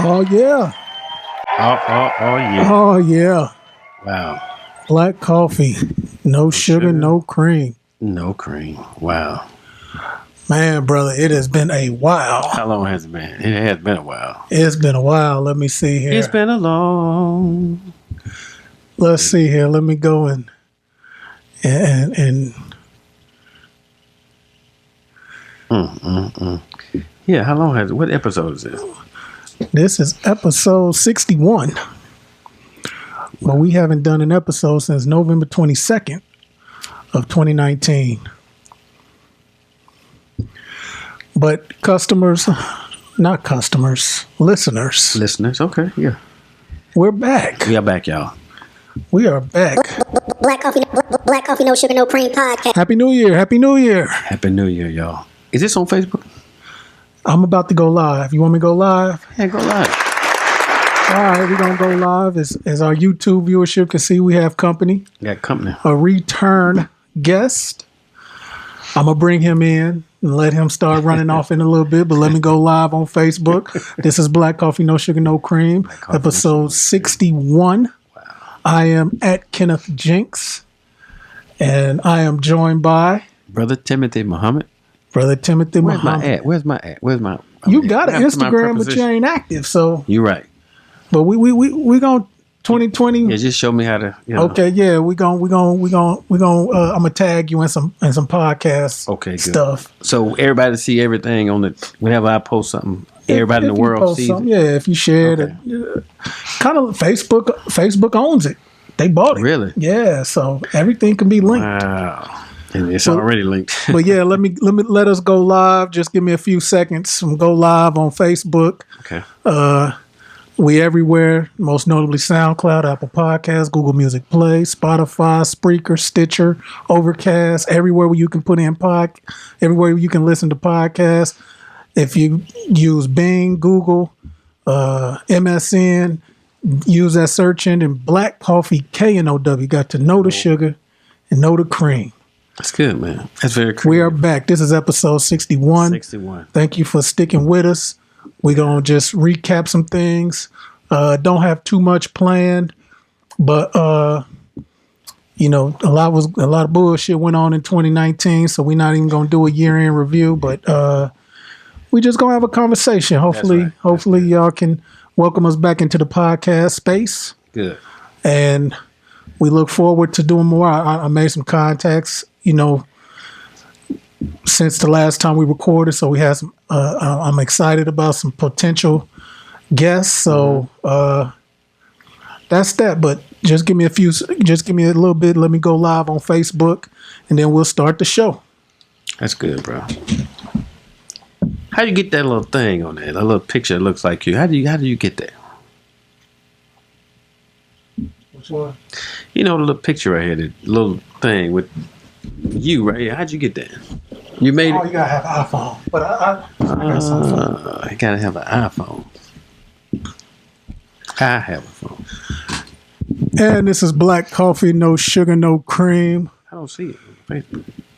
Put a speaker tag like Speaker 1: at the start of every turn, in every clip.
Speaker 1: Oh, yeah.
Speaker 2: Oh, yeah.
Speaker 1: Oh, yeah.
Speaker 2: Wow.
Speaker 1: Black coffee. No sugar, no cream.
Speaker 2: No cream. Wow.
Speaker 1: Man, brother, it has been a while.
Speaker 2: How long has it been? It has been a while.
Speaker 1: It's been a while. Let me see here.
Speaker 2: It's been a long.
Speaker 1: Let's see here. Let me go and
Speaker 2: Yeah, how long has it? What episode is this?
Speaker 1: This is episode 61. But we haven't done an episode since November 22nd of 2019. But listeners.
Speaker 2: Listeners, okay, yeah.
Speaker 1: We're back.
Speaker 2: We are back, y'all.
Speaker 1: We are back.
Speaker 3: Black coffee, no sugar, no cream podcast.
Speaker 1: Happy New Year. Happy New Year.
Speaker 2: Happy New Year, y'all. Is this on Facebook?
Speaker 1: I'm about to go live. You want me to go live?
Speaker 2: Yeah, go live.
Speaker 1: All right, we're going to go live. As our YouTube viewership can see, we have company.
Speaker 2: Got company.
Speaker 1: A return guest. I'm going to bring him in and let him start running off in a little bit, but let me go live on Facebook. This is Black Coffee, No Sugar, No Cream, episode 61. Wow. I am at Kenneth Jinks, and I am joined by
Speaker 2: Brother Timothy Muhammad.
Speaker 1: Where's
Speaker 2: Muhammad. Where's my ad?
Speaker 1: You got an Instagram, but you ain't active, so.
Speaker 2: You're right.
Speaker 1: But we going 2020.
Speaker 2: Yeah, just show me how to.
Speaker 1: Okay, yeah, we going. I'm gonna tag you in some podcast stuff.
Speaker 2: So everybody see everything on the. Whenever I post something, everybody in the world sees it.
Speaker 1: Yeah, if you shared it, kind of Facebook owns it. They bought it.
Speaker 2: Really?
Speaker 1: Yeah. So everything can be linked.
Speaker 2: Wow. And it's already linked.
Speaker 1: But yeah, let us go live. Just give me a few seconds. Go live on Facebook.
Speaker 2: Okay.
Speaker 1: We everywhere, most notably SoundCloud, Apple Podcasts, Google Music Play, Spotify, Spreaker, Stitcher, Overcast, everywhere where you can put in everywhere you can listen to podcasts. If you use Bing, Google, MSN, use that search engine, Black Coffee, kNOw. Got to know the sugar and know the cream.
Speaker 2: That's good, man. That's very cool.
Speaker 1: We are back. This is episode 61.
Speaker 2: 61.
Speaker 1: Thank you for sticking with us. We're going to just recap some things. Don't have too much planned, but, a lot of bullshit went on in 2019, so we're not even going to do a year-end review, but we just going to have a conversation. Hopefully y'all can welcome us back into the podcast space.
Speaker 2: Good. And
Speaker 1: we look forward to doing more. I made some contacts, since the last time we recorded, so we have some. I'm excited about some potential guests. So that's that. But just give me a little bit. Let me go live on Facebook, and then we'll start the show.
Speaker 2: That's good, bro. How do you get that little thing on there? That little picture that looks like you. How do you get that?
Speaker 1: Which one?
Speaker 2: The little picture right here, the little thing with you right here. How'd you get that? You made it.
Speaker 1: You gotta have an iPhone. But I got some phone.
Speaker 2: You gotta have an iPhone. I have a phone.
Speaker 1: And this is Black Coffee, no sugar, no cream.
Speaker 2: I don't see it on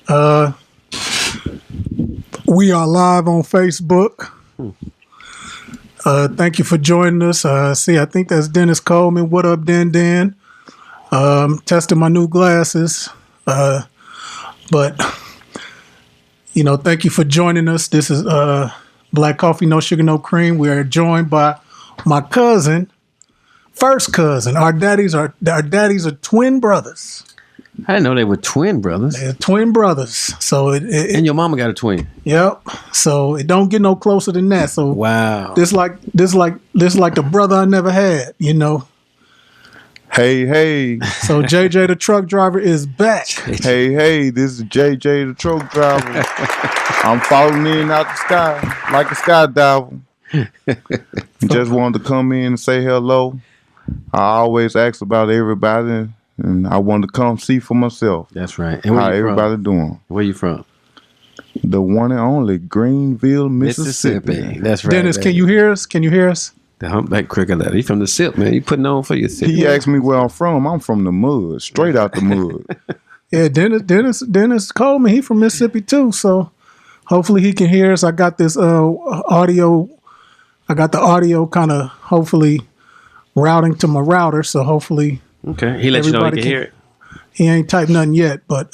Speaker 2: Facebook.
Speaker 1: We are live on Facebook. Thank you for joining us. I think that's Dennis Coleman. What up, Den? Testing my new glasses. But thank you for joining us. This is Black Coffee, No Sugar, No Cream. We are joined by my first cousin. Our daddies are twin brothers.
Speaker 2: I didn't know they were twin brothers.
Speaker 1: They're twin brothers. So
Speaker 2: and your mama got a twin.
Speaker 1: Yep. So it don't get no closer than that. So
Speaker 2: wow.
Speaker 1: This like the brother I never had.
Speaker 4: Hey,
Speaker 1: So JJ the truck driver is back.
Speaker 4: hey, this is JJ the truck driver. I'm falling in out the sky like a skydiver. Just wanted to come in and say hello. I always ask about everybody, and I wanted to come see for myself.
Speaker 2: That's right. And
Speaker 4: how everybody doing.
Speaker 2: Where you from?
Speaker 4: The one and only Greenville, Mississippi.
Speaker 2: That's right.
Speaker 1: Dennis,
Speaker 2: baby.
Speaker 1: can you hear us? Can you hear us?
Speaker 2: The humpback cricket. He from the SIP, man. You putting on for your SIP.
Speaker 4: He asked me where I'm from. I'm from the mud, straight out the mud.
Speaker 1: Yeah, Dennis called me. He from Mississippi too, so hopefully he can hear us. I got this audio. I got the audio kind of hopefully routing to my router, so hopefully.
Speaker 2: Okay, he let you know he can hear it.
Speaker 1: He ain't typed nothing yet, but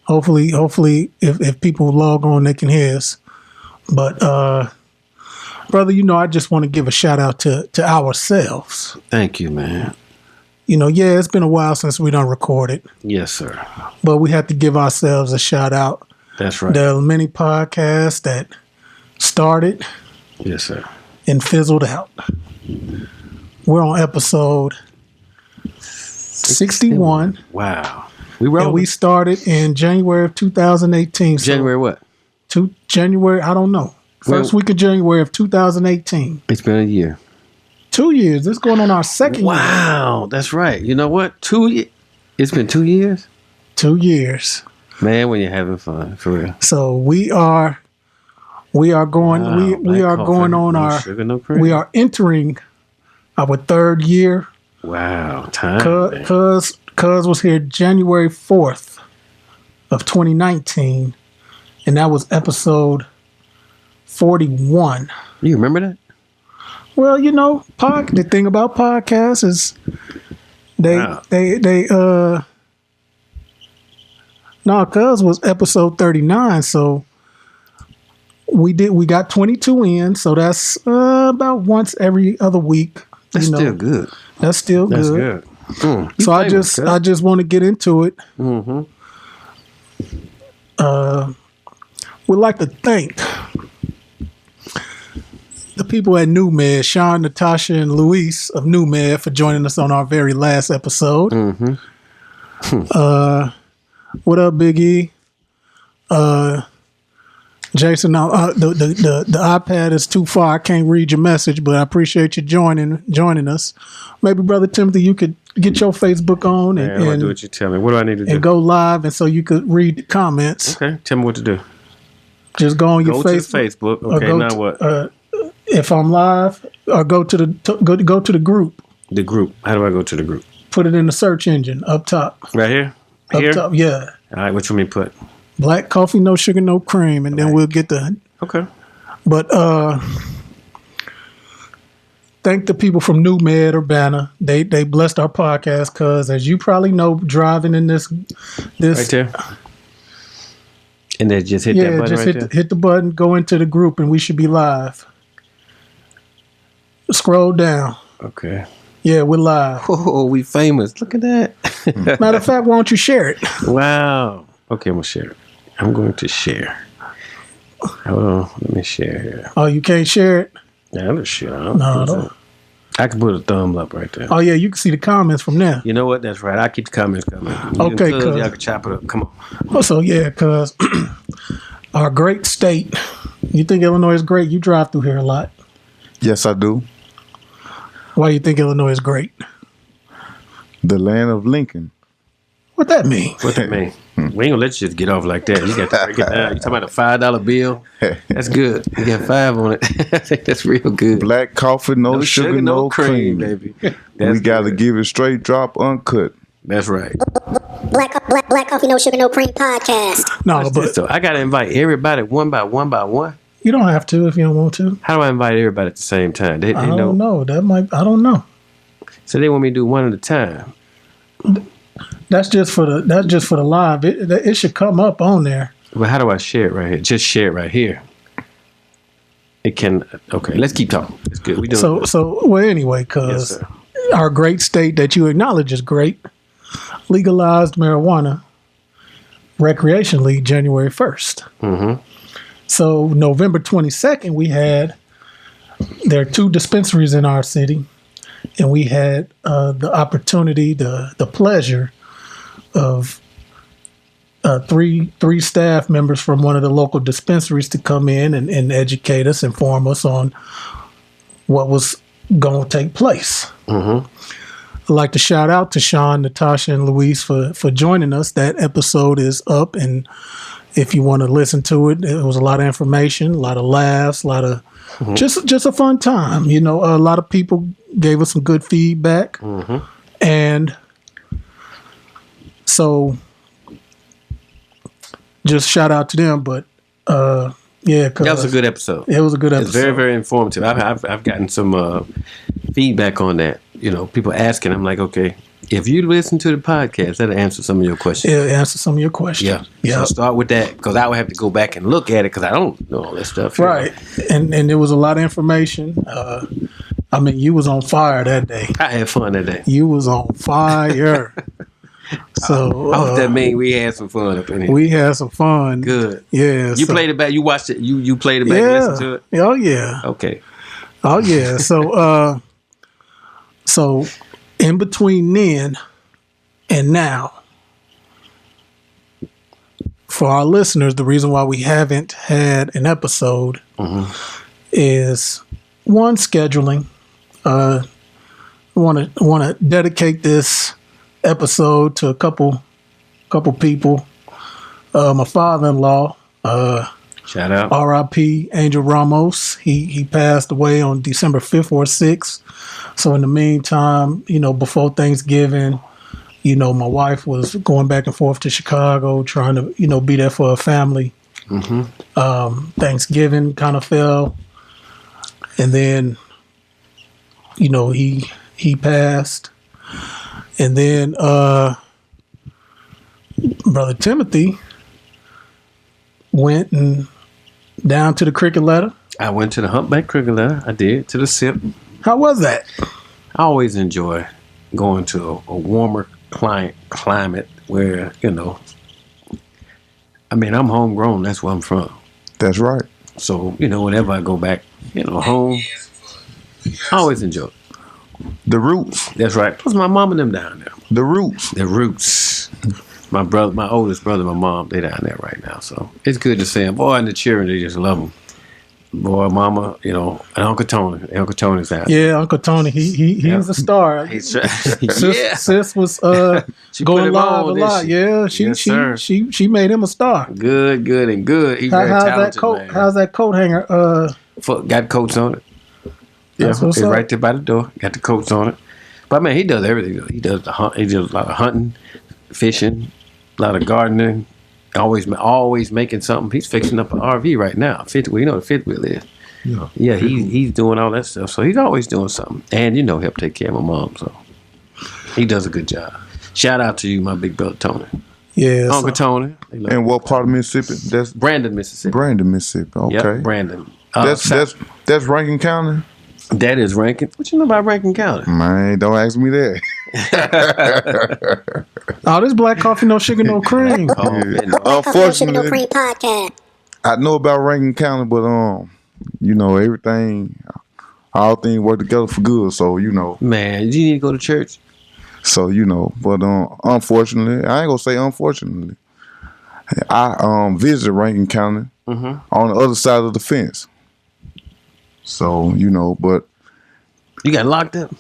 Speaker 1: hopefully if people log on, they can hear us. But brother, I just want to give a shout out to ourselves.
Speaker 2: Thank you, man.
Speaker 1: It's been a while since we done recorded.
Speaker 2: Yes, sir.
Speaker 1: But we have to give ourselves a shout out.
Speaker 2: That's right.
Speaker 1: There are many podcasts that started.
Speaker 2: Yes, sir.
Speaker 1: And fizzled out. We're on episode 61.
Speaker 2: Wow.
Speaker 1: And we started in January of 2018.
Speaker 2: January what?
Speaker 1: January, I don't know. First week of January of 2018.
Speaker 2: It's been a year.
Speaker 1: 2 years. This is going on our second year.
Speaker 2: Wow, that's right. You know what? It's been 2 years?
Speaker 1: 2 years.
Speaker 2: Man, when you're having fun, for real.
Speaker 1: So we are going we are entering our third year.
Speaker 2: Wow. Time.
Speaker 1: Cuz was here January 4th of 2019, and that was episode 41.
Speaker 2: You remember that?
Speaker 1: Well, the thing about podcasts is Cuz was episode 39, so we got 22 in, so that's about once every other week.
Speaker 2: That's still good.
Speaker 1: That's still good.
Speaker 2: That's good.
Speaker 1: So I just want to get into it.
Speaker 2: Mm-hmm.
Speaker 1: We'd like to thank the people at NewMed, Sean, Natasha, and Luis of NewMed for joining us on our very last episode.
Speaker 2: Mm-hmm.
Speaker 1: What up, Big E? Jason, the iPad is too far. I can't read your message, but I appreciate you joining us. Maybe, Brother Timothy, you could get your Facebook on
Speaker 2: and do what you tell me. What do I need to do?
Speaker 1: And go live, and so you could read the comments.
Speaker 2: Okay, tell me what to do.
Speaker 1: Just go on your
Speaker 2: Facebook. Okay, now what?
Speaker 1: If I'm live, or go to the group.
Speaker 2: The group. How do I go to the group?
Speaker 1: Put it in the search engine up top.
Speaker 2: Right here.
Speaker 1: Up top, yeah.
Speaker 2: All right, what you want me to put?
Speaker 1: Black coffee, no sugar, no cream, and then we'll get the.
Speaker 2: Okay.
Speaker 1: But thank the people from NewMed Urbana. They blessed our podcast because, as you probably know, driving in this
Speaker 2: right there. And then just hit that button right there.
Speaker 1: Hit the button, go into the group, and we should be live. Scroll down.
Speaker 2: Okay.
Speaker 1: Yeah, we're live.
Speaker 2: Oh, we famous. Look at that.
Speaker 1: Matter of fact, why don't you share it?
Speaker 2: Wow. Okay, I'm going to share it. I'm going to share. Hold on. Let me share here.
Speaker 1: Oh, you can't share it?
Speaker 2: Yeah, I'm going to share.
Speaker 1: No.
Speaker 2: I can put a thumb up right there.
Speaker 1: Oh, yeah, you can see the comments from there.
Speaker 2: You know what? That's right. I'll keep the comments coming.
Speaker 1: Okay, cuz.
Speaker 2: Y'all can chop it up. Come on.
Speaker 1: Also, yeah, because our great state, you think Illinois is great? You drive through here a lot.
Speaker 4: Yes, I do.
Speaker 1: Why do you think Illinois is great?
Speaker 4: The land of Lincoln.
Speaker 1: What that mean?
Speaker 2: What that mean? We ain't gonna let you just get off like that. You got to break it down. You talking about a $5 bill? That's good. You got 5 on it. I think that's real good.
Speaker 4: Black coffee, no sugar, no cream,
Speaker 2: baby.
Speaker 4: We got to give it straight drop, uncut.
Speaker 2: That's right.
Speaker 3: Black coffee, no sugar, no cream podcast.
Speaker 1: No, but
Speaker 2: so I gotta invite everybody one by one.
Speaker 1: You don't have to if you don't want to.
Speaker 2: How do I invite everybody at the same time? They
Speaker 1: I don't know. I don't know.
Speaker 2: So they want me to do one at a time.
Speaker 1: That's just for the live. It should come up on there.
Speaker 2: Well, how do I share it right here? Just share it right here. It can. Okay, let's keep talking. It's good. We doing
Speaker 1: well anyway, because our great state that you acknowledge is great legalized marijuana recreationally January 1st.
Speaker 2: Mm-hmm.
Speaker 1: So November 22nd, there are 2 dispensaries in our city. and we had the opportunity, the pleasure of three staff members from one of the local dispensaries to come in and educate us, inform us on what was going to take place.
Speaker 2: Mm-hmm.
Speaker 1: I'd like to shout out to Sean, Natasha, and Luis for joining us. That episode is up, and if you want to listen to it, it was a lot of information, a lot of laughs, a lot of just a fun time. You know, a lot of people gave us some good feedback, and so just shout out to them. But yeah,
Speaker 2: that was a good episode.
Speaker 1: It was a good episode.
Speaker 2: It's very, very informative. I've gotten some feedback on that. You know, people asking. I'm like, okay, if you listen to the podcast, that'll answer some of your questions.
Speaker 1: It'll answer some of your questions.
Speaker 2: Yeah. So start with that, because I would have to go back and look at it, because I don't know all that stuff.
Speaker 1: Right. And there was a lot of information. I mean, you was on fire that day.
Speaker 2: I had fun that day.
Speaker 1: You was on fire. So
Speaker 2: I hope that mean we had some fun up in here.
Speaker 1: We had some fun.
Speaker 2: Good.
Speaker 1: Yeah.
Speaker 2: You played it back. You watched it. You played it back. And listened to it.
Speaker 1: Oh yeah.
Speaker 2: Okay.
Speaker 1: Oh yeah. So in between then and now, for our listeners, the reason why we haven't had an episode is one, scheduling. Want to dedicate this episode to a couple people. My father-in-law,
Speaker 2: shout out,
Speaker 1: R.I.P. Angel Ramos. He passed away on December 5th or 6th. So in the meantime, you know, before Thanksgiving, you know, my wife was going back and forth to Chicago, trying to, you know, be there for her family. Thanksgiving kind of fell, and then, you know, he passed, and then Brother Timothy went and down to the Cricket Letter.
Speaker 2: I went to the Humpback Cricket Letter. I did, to the SIP.
Speaker 1: How was that?
Speaker 2: I always enjoy going to a warmer climate where, you know, I mean, I'm homegrown. That's where I'm from.
Speaker 4: That's right.
Speaker 2: So, you know, whenever I go back, you know, home, I always enjoy it.
Speaker 4: The roots.
Speaker 2: That's right. Plus my mom and them down there.
Speaker 4: The roots.
Speaker 2: The roots. My brother, my oldest brother, my mom, they down there right now. So it's good to see them. Boy, and the children, they just love them. Boy, mama, you know, and Uncle Tony. Uncle Tony's out.
Speaker 1: Yeah, Uncle Tony, he's a star. Sis was going live a lot. Yeah, she made him a star.
Speaker 2: Good. He's very talented, man.
Speaker 1: How's that coat hanger?
Speaker 2: Got coats on it. Yeah, it's right there by the door. Got the coats on it. But man, he does everything. He does He does a lot of hunting, fishing, a lot of gardening. Always making something. He's fixing up an RV right now. Fifth wheel, you know what a fifth wheel is. Yeah. He's doing all that stuff. So he's always doing something. And you know, help take care of my mom. So he does a good job. Shout out to you, my big brother Tony.
Speaker 1: Yeah,
Speaker 2: Uncle Tony.
Speaker 4: And what part of Mississippi? That's
Speaker 2: Brandon, Mississippi.
Speaker 4: Okay.
Speaker 2: Yep, Brandon.
Speaker 4: That's Rankin County.
Speaker 2: That is Rankin. What you know about Rankin County?
Speaker 4: Man, don't ask me that.
Speaker 1: Oh, this Black Coffee, No Sugar, No Cream.
Speaker 3: Black Coffee, No Sugar, No Cream podcast.
Speaker 4: I know about Rankin County, but you know, all things work together for good. So you know,
Speaker 2: man, you need to go to church.
Speaker 4: So you know, but unfortunately, I ain't gonna say unfortunately, I visited Rankin County on the other side of the fence. So you know, but
Speaker 2: you got locked up.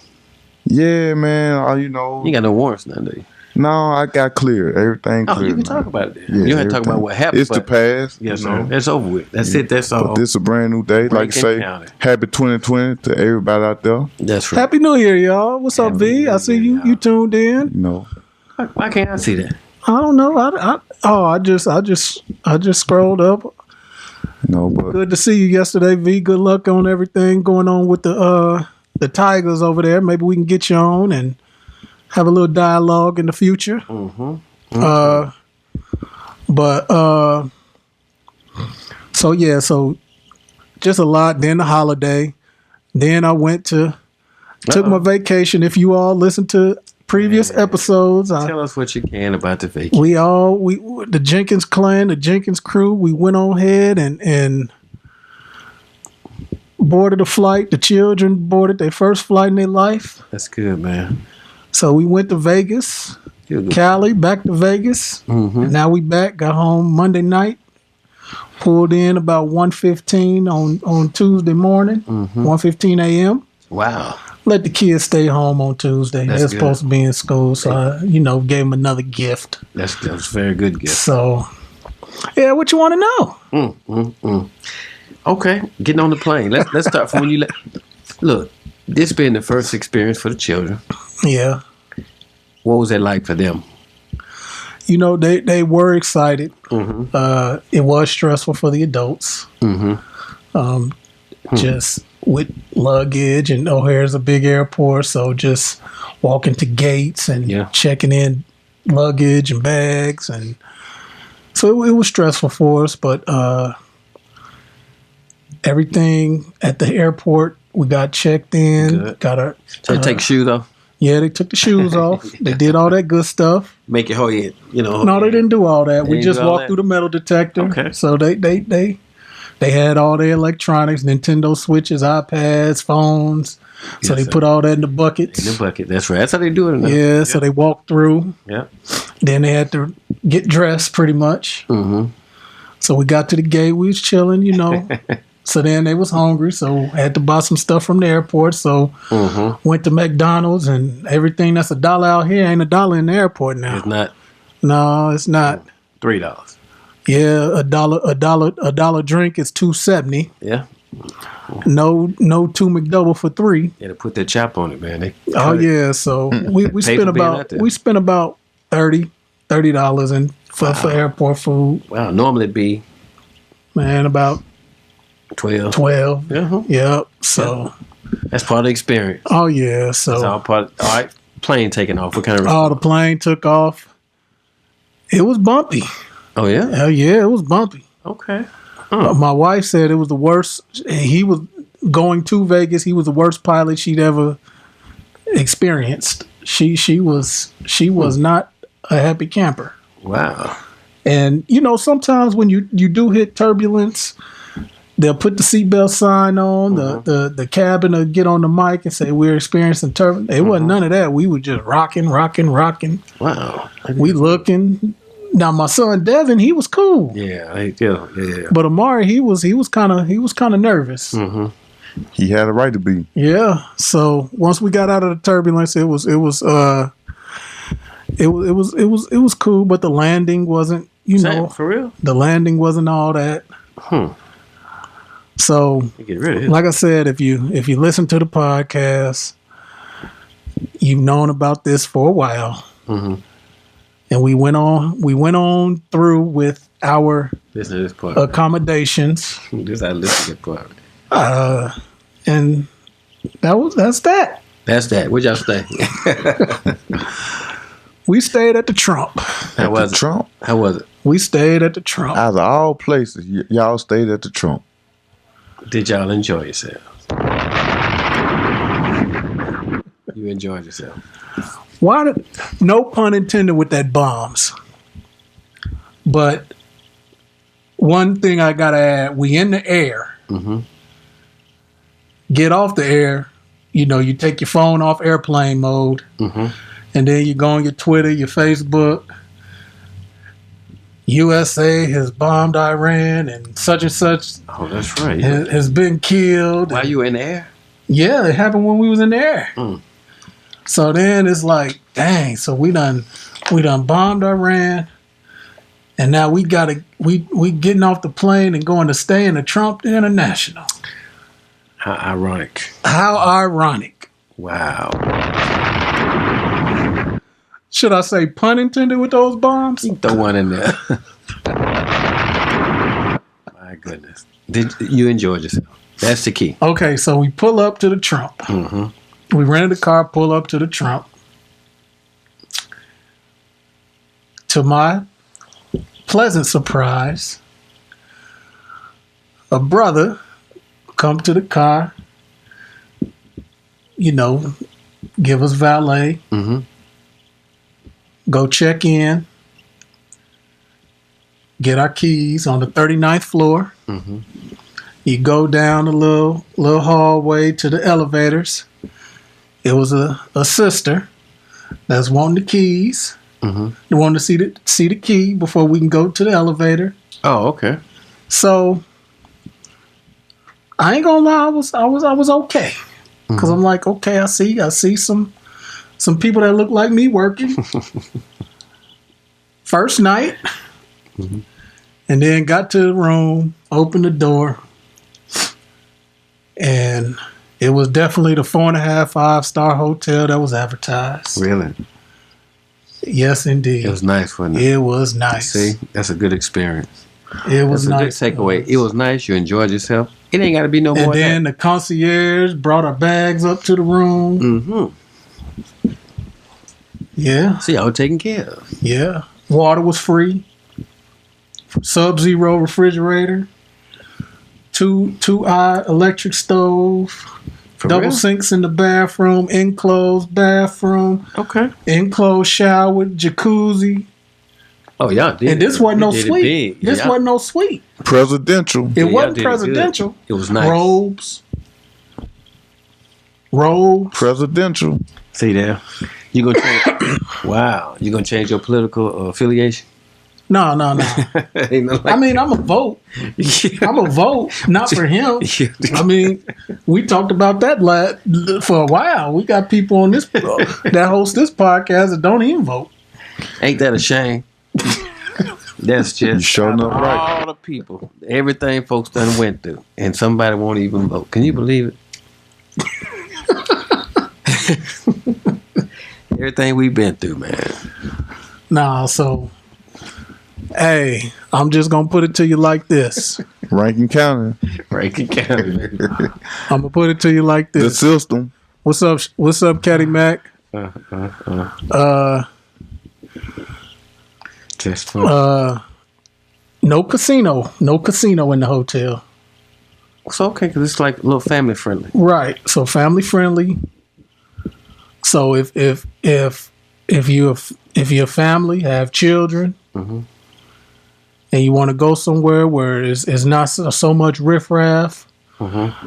Speaker 4: Yeah, man. You know,
Speaker 2: you got no warrants now, do you?
Speaker 4: No, I got cleared. Everything cleared.
Speaker 2: You can talk about it. Yeah, you have to talk about what happened.
Speaker 4: It's the past.
Speaker 2: Yes, sir. That's over with. That's it. That's all.
Speaker 4: But this is a brand new day. Like you say, happy 2020 to everybody out there.
Speaker 2: That's right.
Speaker 1: Happy New Year, y'all. What's up, V? I see you tuned in.
Speaker 4: You know.
Speaker 2: Why can't I see that?
Speaker 1: I don't know. I just scrolled up.
Speaker 4: No, but
Speaker 1: good to see you yesterday, V. Good luck on everything going on with the Tigers over there. Maybe we can get you on and have a little dialogue in the future. So just a lot. Then the holiday. Then I took my vacation. If you all listen to previous episodes,
Speaker 2: tell us what you can about the vacation.
Speaker 1: We the Jenkins clan, the Jenkins crew, we went on ahead and boarded a flight. The children boarded their first flight in their life.
Speaker 2: That's good, man.
Speaker 1: So we went to Vegas, Cali, back to Vegas.
Speaker 2: Mm-hmm.
Speaker 1: And now we back. Got home Monday night. Pulled in about 1:15 on Tuesday morning, 1:15 a.m.
Speaker 2: Wow.
Speaker 1: Let the kids stay home on Tuesday. They're supposed to be in school, so I, gave them another gift.
Speaker 2: That's a very good gift.
Speaker 1: So, yeah, what you want to know?
Speaker 2: Okay, getting on the plane. Let's start from when you look. This being the first experience for the children.
Speaker 1: Yeah.
Speaker 2: What was it like for them?
Speaker 1: They were excited.
Speaker 2: Mm-hmm.
Speaker 1: It was stressful for the adults.
Speaker 2: Mm-hmm.
Speaker 1: Just with luggage, and O'Hare's a big airport, so just walking to gates and checking in luggage and bags, and so it was stressful for us. But everything at the airport, we got checked in.
Speaker 2: Good.
Speaker 1: Got our.
Speaker 2: So they take shoes off.
Speaker 1: Yeah, they took the shoes off. They did all that good stuff.
Speaker 2: Make it hold you.
Speaker 1: No, they didn't do all that. We just walked through the metal detector.
Speaker 2: Okay.
Speaker 1: So they had all their electronics, Nintendo Switches, iPads, phones. So they put all that in the buckets.
Speaker 2: In the bucket. That's right. That's how they do it.
Speaker 1: Yeah. So they walked through.
Speaker 2: Yeah.
Speaker 1: Then they had to get dressed pretty much.
Speaker 2: Mm-hmm.
Speaker 1: So we got to the gate. We was chilling, So then they was hungry, so had to buy some stuff from the airport. So went to McDonald's, and everything that's $1 out here ain't $1 in the airport now.
Speaker 2: It's not.
Speaker 1: No, it's not.
Speaker 2: $3.
Speaker 1: Yeah, $1 drink is $2.70.
Speaker 2: Yeah.
Speaker 1: No two McDouble for $3.
Speaker 2: Yeah, to put that chop on it, man.
Speaker 1: So we spent about $30 for airport food.
Speaker 2: Wow, normally it'd be
Speaker 1: about
Speaker 2: 12.
Speaker 1: 12.
Speaker 2: Uh-huh.
Speaker 1: Yep. So
Speaker 2: that's part of the experience.
Speaker 1: Oh yeah. So
Speaker 2: that's all part. All right. Plane taking off. What kind of?
Speaker 1: Oh, the plane took off. It was bumpy.
Speaker 2: Oh yeah.
Speaker 1: Hell yeah, it was bumpy.
Speaker 2: Okay.
Speaker 1: My wife said it was the worst. He was going to Vegas. He was the worst pilot she'd ever experienced. She was not a happy camper.
Speaker 2: Wow. And
Speaker 1: sometimes when you do hit turbulence, they'll put the seatbelt sign on, the cabin will get on the mic and say, we're experiencing turbulence. It wasn't none of that. We were just rocking.
Speaker 2: Wow.
Speaker 1: We looking. Now my son Devin, he was cool.
Speaker 2: Yeah.
Speaker 1: But Amari, he was kind of nervous.
Speaker 2: Mm-hmm.
Speaker 4: He had a right to be.
Speaker 1: Yeah. So once we got out of the turbulence, it was cool, but the landing wasn't,
Speaker 2: for real?
Speaker 1: The landing wasn't all that. So, like I said, if you listen to the podcast, you've known about this for a while, and we went on through with our accommodations.
Speaker 2: Listen to part.
Speaker 1: And that's that.
Speaker 2: That's that. Where'd y'all stay?
Speaker 1: We stayed at the Trump.
Speaker 2: How was it?
Speaker 1: We stayed at the Trump.
Speaker 4: Out of all places, y'all stayed at the Trump.
Speaker 2: Did y'all enjoy yourselves? You enjoyed yourself.
Speaker 1: No pun intended with that bombs. But one thing I gotta add, we in the air. Get off the air. You take your phone off airplane mode. And then you go on your Twitter, your Facebook. USA has bombed Iran and such.
Speaker 2: Oh, that's right.
Speaker 1: Has been killed.
Speaker 2: While you in the air?
Speaker 1: Yeah, it happened when we was in the air. So then it's like, dang. So we done bombed Iran, and now we getting off the plane and going to stay in the Trump International.
Speaker 2: How ironic. Wow.
Speaker 1: Should I say pun intended with those bombs?
Speaker 2: You throw one in there. My goodness. Did you enjoy yourself? That's the key.
Speaker 1: Okay, so we pull up to the Trump. We rented a car, pull up to the Trump. To my pleasant surprise, a brother come to the car, give us valet. Go check in, get our keys on the 39th floor, You go down a little hallway to the elevators. It was a sister that's wanting the keys. They wanted to see the key before we can go to the elevator.
Speaker 2: Oh, okay.
Speaker 1: So I ain't gonna lie, I was okay, because I'm like, okay, I see some people that look like me working. First night, and then got to the room, opened the door, and it was definitely the 4.5, 5-star hotel that was advertised.
Speaker 2: Really?
Speaker 1: Yes, indeed.
Speaker 2: It was nice, wasn't it?
Speaker 1: It was nice.
Speaker 2: See, that's a good experience.
Speaker 1: It was nice.
Speaker 2: That's a good takeaway. It was nice. You enjoyed yourself. It ain't got to be no more.
Speaker 1: And then the concierge brought our bags up to the room. Yeah.
Speaker 2: See, I was taken care of.
Speaker 1: Yeah. Water was free. Sub-zero refrigerator. Two-eye electric stove.
Speaker 2: For
Speaker 1: double
Speaker 2: real?
Speaker 1: sinks in the bathroom. Enclosed bathroom.
Speaker 2: Okay.
Speaker 1: Enclosed shower. Jacuzzi.
Speaker 2: Oh, y'all did.
Speaker 1: And this wasn't no
Speaker 2: did it
Speaker 1: suite.
Speaker 2: big.
Speaker 1: This
Speaker 2: Yeah,
Speaker 1: wasn't no suite.
Speaker 4: Presidential.
Speaker 1: It
Speaker 2: y'all
Speaker 1: wasn't
Speaker 2: did it good.
Speaker 1: presidential.
Speaker 2: It was nice.
Speaker 1: Robes.
Speaker 4: Presidential.
Speaker 2: See there. You gonna change? Wow. You gonna change your political affiliation?
Speaker 1: No.
Speaker 2: Ain't nothing like
Speaker 1: I mean, I'm a vote. I'm a vote, not for him. I mean, we talked about that for a while. We got people on this that host this podcast that don't even vote.
Speaker 2: Ain't that a shame? That's just
Speaker 4: You showing up right.
Speaker 2: all the people, everything folks done went through, and somebody won't even vote. Can you believe it? Everything we've been through, man.
Speaker 1: Nah, so hey, I'm just gonna put it to you like this.
Speaker 4: Rankin County.
Speaker 2: Rankin County.
Speaker 1: I'm gonna put it to you like
Speaker 4: The
Speaker 1: this.
Speaker 4: system.
Speaker 1: What's up, Caddy Mac?
Speaker 2: Just fun.
Speaker 1: No casino in the hotel.
Speaker 2: It's okay because it's like a little family friendly.
Speaker 1: Right. So family friendly. So if your family have children and you want to go somewhere where it's not so much riffraff,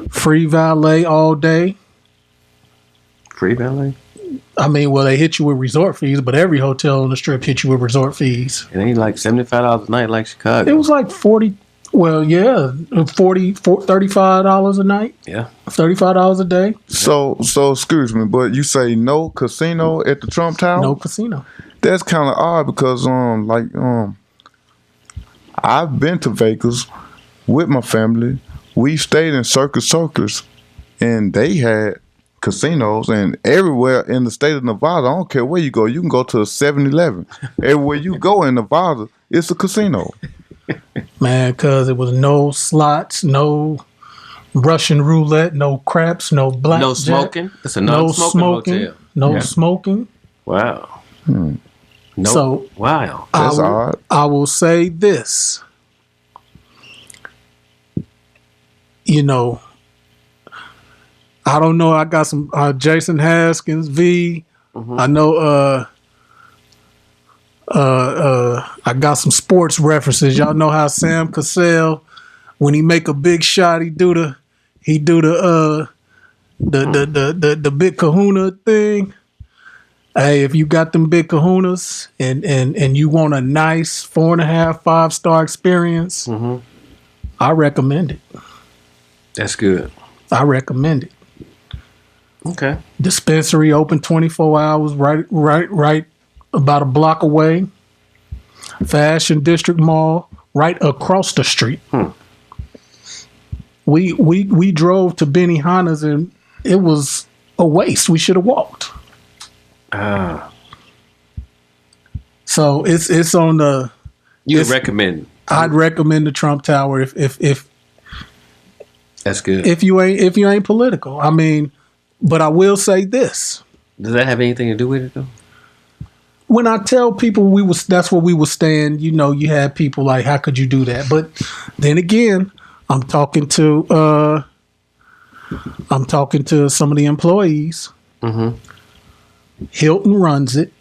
Speaker 1: free valet all day.
Speaker 2: Free valet?
Speaker 1: I mean, well, they hit you with resort fees, but every hotel on the strip hit you with resort fees.
Speaker 2: It ain't like $75 a night like Chicago.
Speaker 1: It was like 40. Well, yeah, $35 a night.
Speaker 2: Yeah.
Speaker 1: $35 a day.
Speaker 4: So excuse me, but you say no casino at the Trump Tower?
Speaker 1: No casino.
Speaker 4: That's kind of odd because I've been to Vegas with my family. We stayed in Circus, and they had casinos, and everywhere in the state of Nevada, I don't care where you go, you can go to a 7-Eleven. Everywhere you go in Nevada, it's a casino.
Speaker 1: Man, because it was no slots, no Russian roulette, no craps, no blackjack.
Speaker 2: No smoking? It's a non-smoking hotel.
Speaker 1: No smoking.
Speaker 2: Wow.
Speaker 4: Hmm.
Speaker 2: No.
Speaker 1: So,
Speaker 2: wow.
Speaker 4: That's odd.
Speaker 1: I will say this. You know, I don't know. I got some Jason Haskins, V. I know I got some sports references. Y'all know how Sam Cassell, when he make a big shot, he do the big kahuna thing. Hey, if you got them big kahunas and you want a nice 4.5, 5-star experience, I recommend it.
Speaker 2: That's good.
Speaker 1: I recommend it.
Speaker 2: Okay.
Speaker 1: Dispensary open 24 hours, right about a block away. Fashion District Mall, right across the street. We drove to Benihana's and it was a waste. We should have walked. So it's on the.
Speaker 2: You recommend?
Speaker 1: I'd recommend the Trump Tower if
Speaker 2: that's good.
Speaker 1: If you ain't political, I mean, but I will say this.
Speaker 2: Does that have anything to do with it though?
Speaker 1: When I tell people that's where we was staying, you know, you had people like, how could you do that? But then again, I'm talking to some of the employees. Hilton runs it.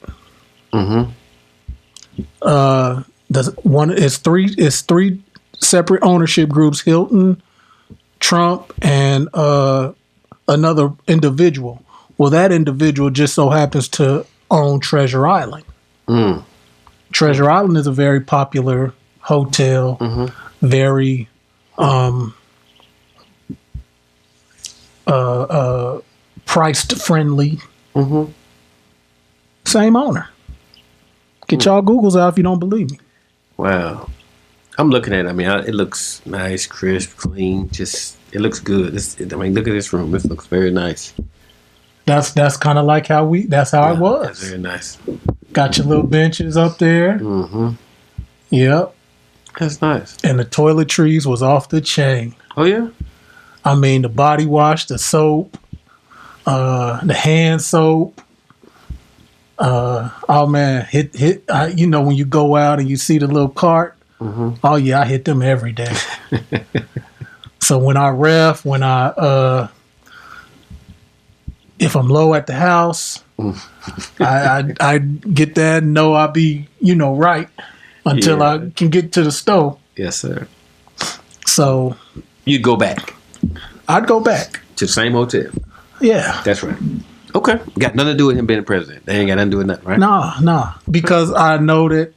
Speaker 1: It's three separate ownership groups: Hilton, Trump and another individual. Well, that individual just so happens to own Treasure Island. Treasure Island is a very popular hotel, very priced friendly. Same owner. Get y'all Googles out if you don't believe me.
Speaker 2: Wow. I'm looking at it. I mean, it looks nice, crisp, clean. Just, it looks good. Look at this room. This looks very nice.
Speaker 1: That's kind of like how that's how it was.
Speaker 2: That's very nice.
Speaker 1: Got your little benches up there. Yep.
Speaker 2: That's nice.
Speaker 1: And the toiletries was off the chain.
Speaker 2: Oh, yeah?
Speaker 1: I mean, the body wash, the soap, the hand soap. Oh man, you know, when you go out and you see the little cart, oh yeah, I hit them every day. So when I if I'm low at the house, I get that and know I'll be, right until I can get to the stove.
Speaker 2: Yes, sir.
Speaker 1: So
Speaker 2: you'd go back.
Speaker 1: I'd go back
Speaker 2: to the same hotel.
Speaker 1: Yeah,
Speaker 2: that's right. Okay. Got nothing to do with him being the president. They ain't got nothing to do with nothing, right?
Speaker 1: Nah. Because I know that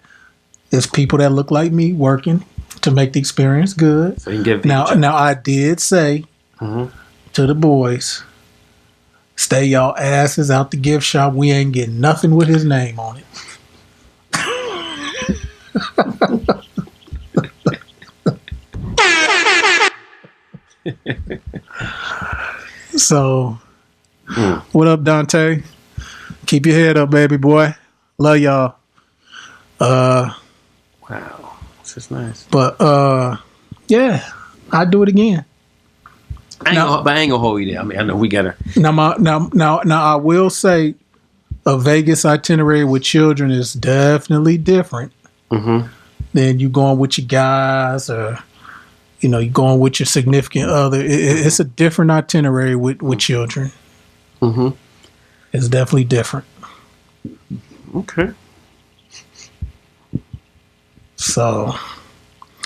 Speaker 1: it's people that look like me working to make the experience good.
Speaker 2: So you can give
Speaker 1: now I did say to the boys, stay y'all asses out the gift shop. We ain't getting nothing with his name on it. So, what up, Dante? Keep your head up, baby boy. Love y'all.
Speaker 2: Wow, this is nice.
Speaker 1: But yeah, I'd do it again.
Speaker 2: I ain't gonna hold you there. I mean, I know we gotta.
Speaker 1: Now, I will say, a Vegas itinerary with children is definitely different than you going with your guys or. You going with your significant other. It's a different itinerary with children. It's definitely different.
Speaker 2: Okay.
Speaker 1: So.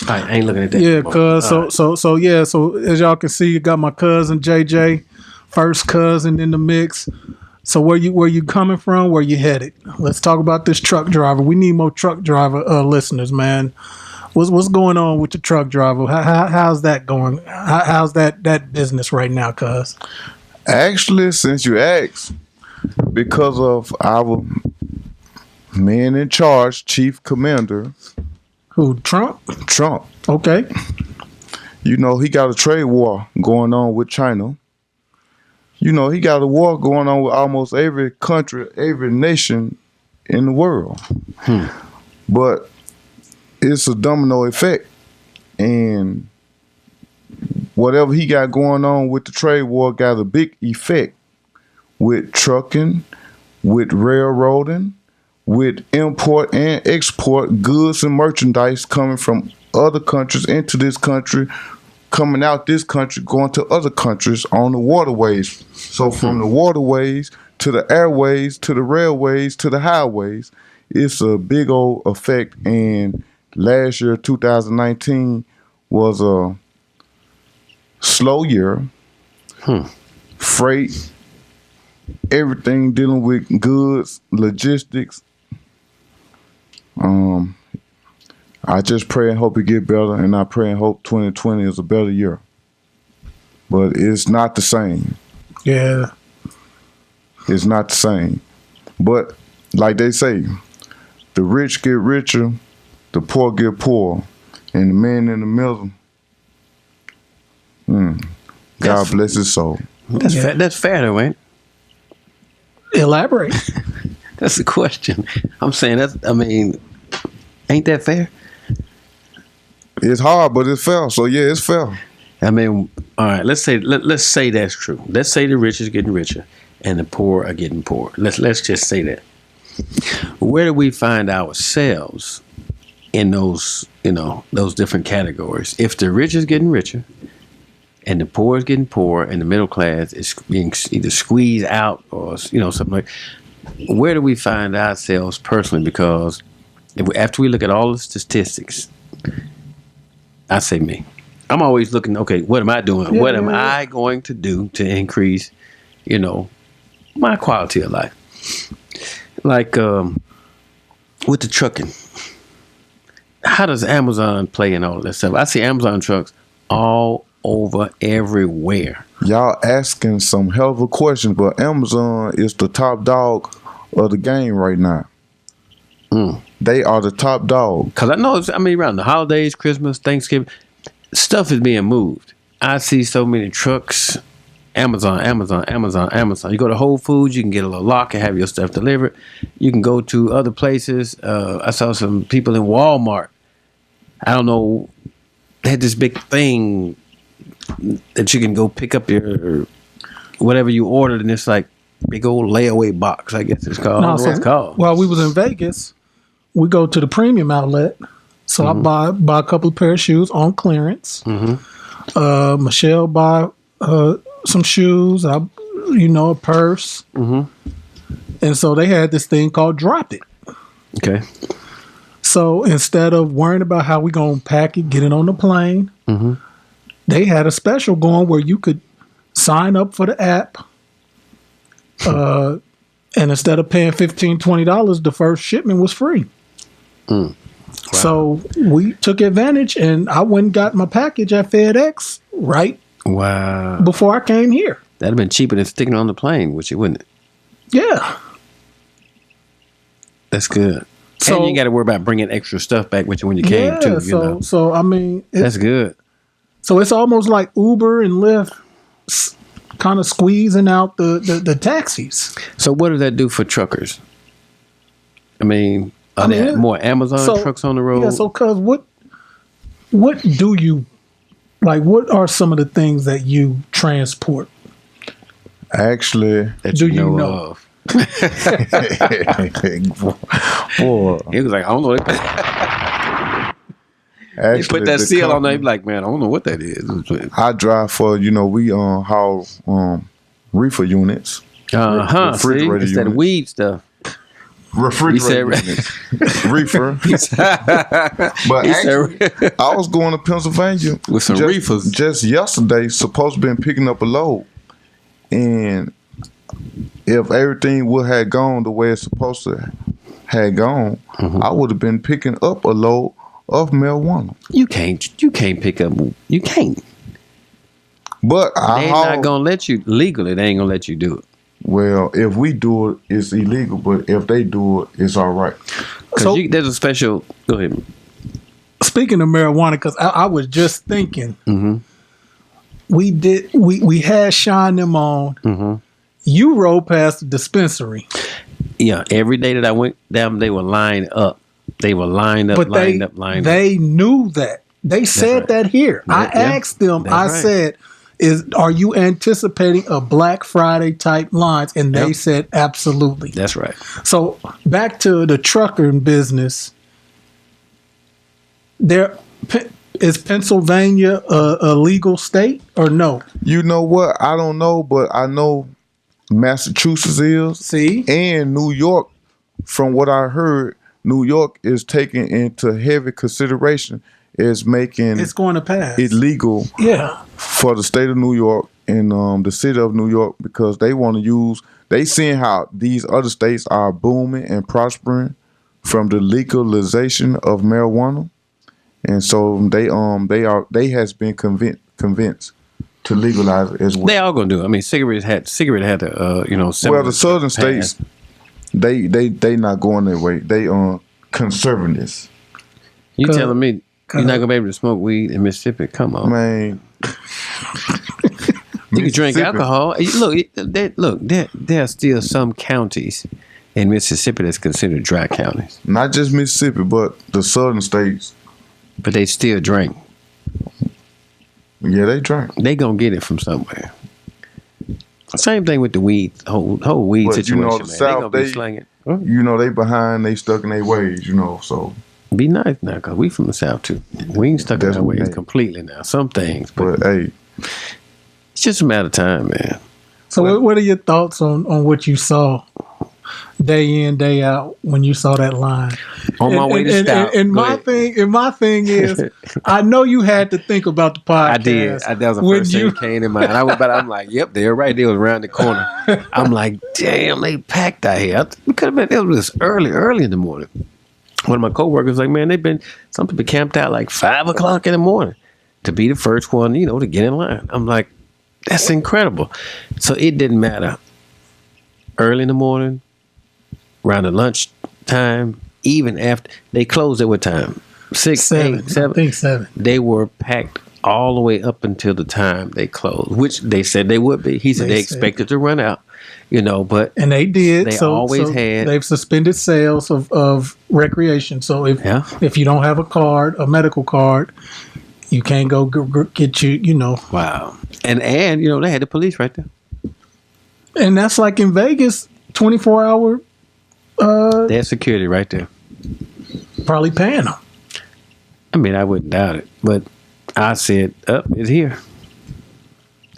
Speaker 2: I ain't looking at that.
Speaker 1: Yeah, cuz so as y'all can see, you got my cousin JJ, first cousin in the mix. So where you coming from? Where you headed? Let's talk about this truck driver. We need more truck driver listeners, man. What's going on with the truck driver? How's that going? How's that business right now, cuz?
Speaker 4: Actually, since you asked, because of our man in charge, chief commander.
Speaker 1: Who, Trump?
Speaker 4: Trump.
Speaker 1: Okay.
Speaker 4: He got a trade war going on with China. He got a war going on with almost every country, every nation in the world. But it's a domino effect, and whatever he got going on with the trade war got a big effect with trucking, with railroading, with import and export goods and merchandise coming from other countries into this country, coming out this country, going to other countries on the waterways. So from the waterways to the airways to the railways to the highways, it's a big old effect. And last year, 2019, was a slow year. Freight, everything dealing with goods, logistics. I just pray and hope it get better, and I pray and hope 2020 is a better year. But it's not the same.
Speaker 1: Yeah.
Speaker 4: It's not the same. But like they say, the rich get richer, the poor get poor, and the man in the middle, God bless his soul.
Speaker 2: That's fair, though, ain't it?
Speaker 1: Elaborate.
Speaker 2: That's the question. I'm saying ain't that fair?
Speaker 4: It's hard, but it's fair. So yeah, it's fair.
Speaker 2: I mean, all right. Let's say that's true. Let's say the rich is getting richer and the poor are getting poorer. Let's just say that. Where do we find ourselves in those different categories? If the rich is getting richer and the poor is getting poorer and the middle class is being either squeezed out or something like, where do we find ourselves personally? Because after we look at all the statistics, I say me. I'm always looking. Okay, what am I doing? What am I going to do to increase, my quality of life? Like with the trucking, how does Amazon play in all of that stuff? I see Amazon trucks all over everywhere.
Speaker 4: Y'all asking some hell of a question, but Amazon is the top dog of the game right now. They are the top dog.
Speaker 2: Because I know, around the holidays, Christmas, Thanksgiving, stuff is being moved. I see so many trucks. Amazon. You go to Whole Foods, you can get a little lock and have your stuff delivered. You can go to other places. I saw some people in Walmart. I don't know. They had this big thing that you can go pick up your whatever you ordered, and it's like big old layaway box, I guess it's called. I don't know what it's called.
Speaker 1: While we was in Vegas, we go to the premium outlet. So I buy a couple of pair of shoes on clearance. Michelle buy some shoes, a purse. And so they had this thing called Drop It.
Speaker 2: Okay.
Speaker 1: So instead of worrying about how we going to pack it, get it on the plane, they had a special going where you could sign up for the app. And instead of paying $15, $20, the first shipment was free. Wow. So we took advantage, and I went and got my package at FedEx before I came here.
Speaker 2: That'd have been cheaper than sticking it on the plane, wouldn't it?
Speaker 1: Yeah.
Speaker 2: That's good. So, and you ain't got to worry about bringing extra stuff back with you when you came, too.
Speaker 1: So,
Speaker 2: that's good.
Speaker 1: So it's almost like Uber and Lyft kind of squeezing out the taxis.
Speaker 2: So what does that do for truckers? Are there more Amazon trucks on the road?
Speaker 1: Yeah, so cuz what do you like, what are some of the things that you transport?
Speaker 4: Actually,
Speaker 2: that you know of.
Speaker 4: Boy.
Speaker 2: He was like, I don't know. Actually, he put that seal on there. He be like, man, I don't know what that is.
Speaker 4: I drive for, we haul reefer units.
Speaker 2: Refrigerator units. That weed stuff.
Speaker 4: Refrigerator units. Reefer. But actually, I was going to Pennsylvania
Speaker 2: with some reefers
Speaker 4: just yesterday, supposed to been picking up a load. And if everything would have gone the way it's supposed to have gone, I would have been picking up a load of marijuana.
Speaker 2: You can't pick up. You can't.
Speaker 4: But
Speaker 2: they're not gonna let you legally. They ain't gonna let you do it.
Speaker 4: Well, if we do it, it's illegal. But if they do it, it's all right.
Speaker 2: So there's a special. Go ahead.
Speaker 1: Speaking of marijuana, because I was just thinking, we had Sean them on. You rode past the dispensary.
Speaker 2: Yeah, every day that I went down, they were lined up. They were lined up,
Speaker 1: but
Speaker 2: lined up.
Speaker 1: They knew that. They said that here. I asked them, said, are you anticipating a Black Friday type lines? And they said, absolutely.
Speaker 2: That's right.
Speaker 1: So back to the trucking business. Is Pennsylvania a legal state or no?
Speaker 4: You know what? I don't know, but I know Massachusetts is.
Speaker 1: See?
Speaker 4: And New York, from what I heard, New York is taking into heavy consideration is making
Speaker 1: it's going to pass
Speaker 4: illegal for the state of New York and the city of New York, because they want to use, they seeing how these other states are booming and prospering from the legalization of marijuana, and so they has been convinced to legalize it as well.
Speaker 2: They all gonna do it. Cigarette had the
Speaker 4: well, the southern states they not going that way. They conservatives.
Speaker 2: You telling me you're not gonna be able to smoke weed in Mississippi? Come on,
Speaker 4: man.
Speaker 2: You can drink alcohol. There are still some counties in Mississippi that's considered dry counties.
Speaker 4: Not just Mississippi, but the southern states.
Speaker 2: But they still drink.
Speaker 4: Yeah, they drink.
Speaker 2: They gonna get it from somewhere. Same thing with the weed, whole weed
Speaker 4: but
Speaker 2: situation.
Speaker 4: The South,
Speaker 2: they gonna be slanging.
Speaker 4: They behind, they stuck in their ways. So
Speaker 2: be nice now, cause we from the South too. We ain't stuck in our ways completely now. Some things,
Speaker 4: but hey,
Speaker 2: it's just a matter of time, man.
Speaker 1: So what are your thoughts on what you saw day in, day out when you saw that line?
Speaker 2: On my way to stop.
Speaker 1: And my thing is, I know you had to think about the podcast.
Speaker 2: I did. That was the first thing that came in mind. I'm like, yep, they're right. They was around the corner. I'm like, damn, they packed out here. It could have been. It was early in the morning. One of my coworkers was like, man, some people camped out like 5 o'clock in the morning to be the first one, to get in line. I'm like, that's incredible. So it didn't matter. Early in the morning, around the lunch time, even after they closed at what time? 6,
Speaker 1: 7,
Speaker 2: 8, 7.
Speaker 1: I think 7.
Speaker 2: They were packed all the way up until the time they closed, which they said they would be. He said they expected to run out, but
Speaker 1: and they did.
Speaker 2: They always had.
Speaker 1: They've suspended sales of recreation. So if you don't have a medical card, you can't go get you.
Speaker 2: Wow. And they had the police right there.
Speaker 1: And that's like in Vegas, 24-hour.
Speaker 2: They had security right there.
Speaker 1: Probably paying them.
Speaker 2: I mean, I wouldn't doubt it, but I said, it's here.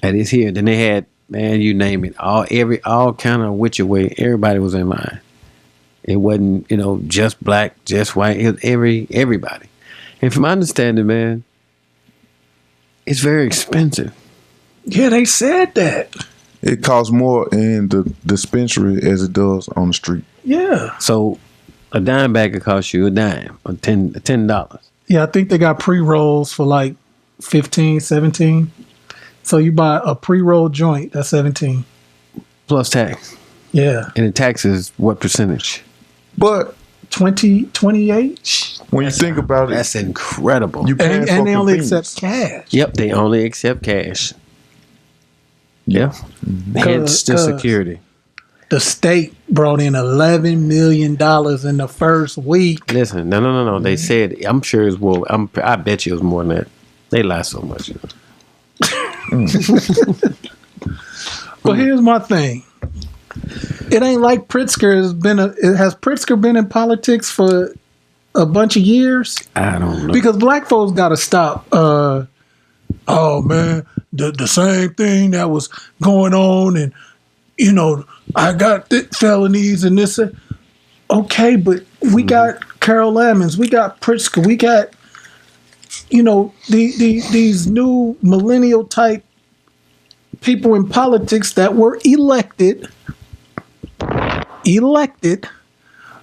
Speaker 2: And it's here. Then they had, man, you name it, all kind of which way. Everybody was in line. It wasn't, just black, just white. It was everybody. And from my understanding, man, it's very expensive.
Speaker 1: Yeah, they said that.
Speaker 4: It costs more in the dispensary as it does on the street.
Speaker 1: Yeah.
Speaker 2: So a dime bag could cost you a dime or $10.
Speaker 1: Yeah, I think they got pre-rolls for like 15, 17. So you buy a pre-roll joint, that's 17.
Speaker 2: Plus tax.
Speaker 1: Yeah.
Speaker 2: And the tax is what percentage?
Speaker 4: But
Speaker 1: 28.
Speaker 4: When you think about it,
Speaker 2: that's incredible.
Speaker 1: And they only accept cash.
Speaker 2: Yep, they only accept cash. Yeah. Hence the security.
Speaker 1: The state brought in $11 million in the first week.
Speaker 2: Listen, no. They said, I'm sure it's more. I bet you it was more than that. They lie so much.
Speaker 1: But here's my thing. It ain't like Pritzker has Pritzker been in politics for a bunch of years?
Speaker 2: I don't know.
Speaker 1: Because black folks got to stop. Oh man, the same thing that was going on, and I got felonies and this. Okay, but we got Carol Lamons, we got Pritzker, we got these new millennial type people in politics that were elected,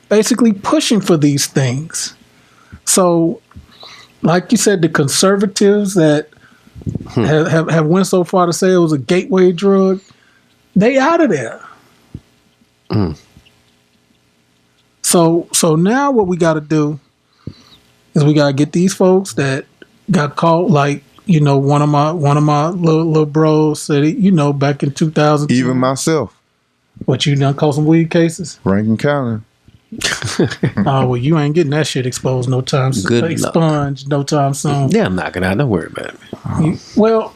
Speaker 1: basically pushing for these things. So, like you said, the conservatives that have went so far to say it was a gateway drug, they out of there. So now what we got to do is we got to get these folks that got caught, like one of my little bros said, back in 2000.
Speaker 4: Even myself.
Speaker 1: What, you done caught some weed cases?
Speaker 4: Rankin County.
Speaker 1: Oh well, you ain't getting that shit exposed no time soon. Expunged no time soon.
Speaker 2: Yeah, I'm knocking out. Don't worry about it.
Speaker 1: Well,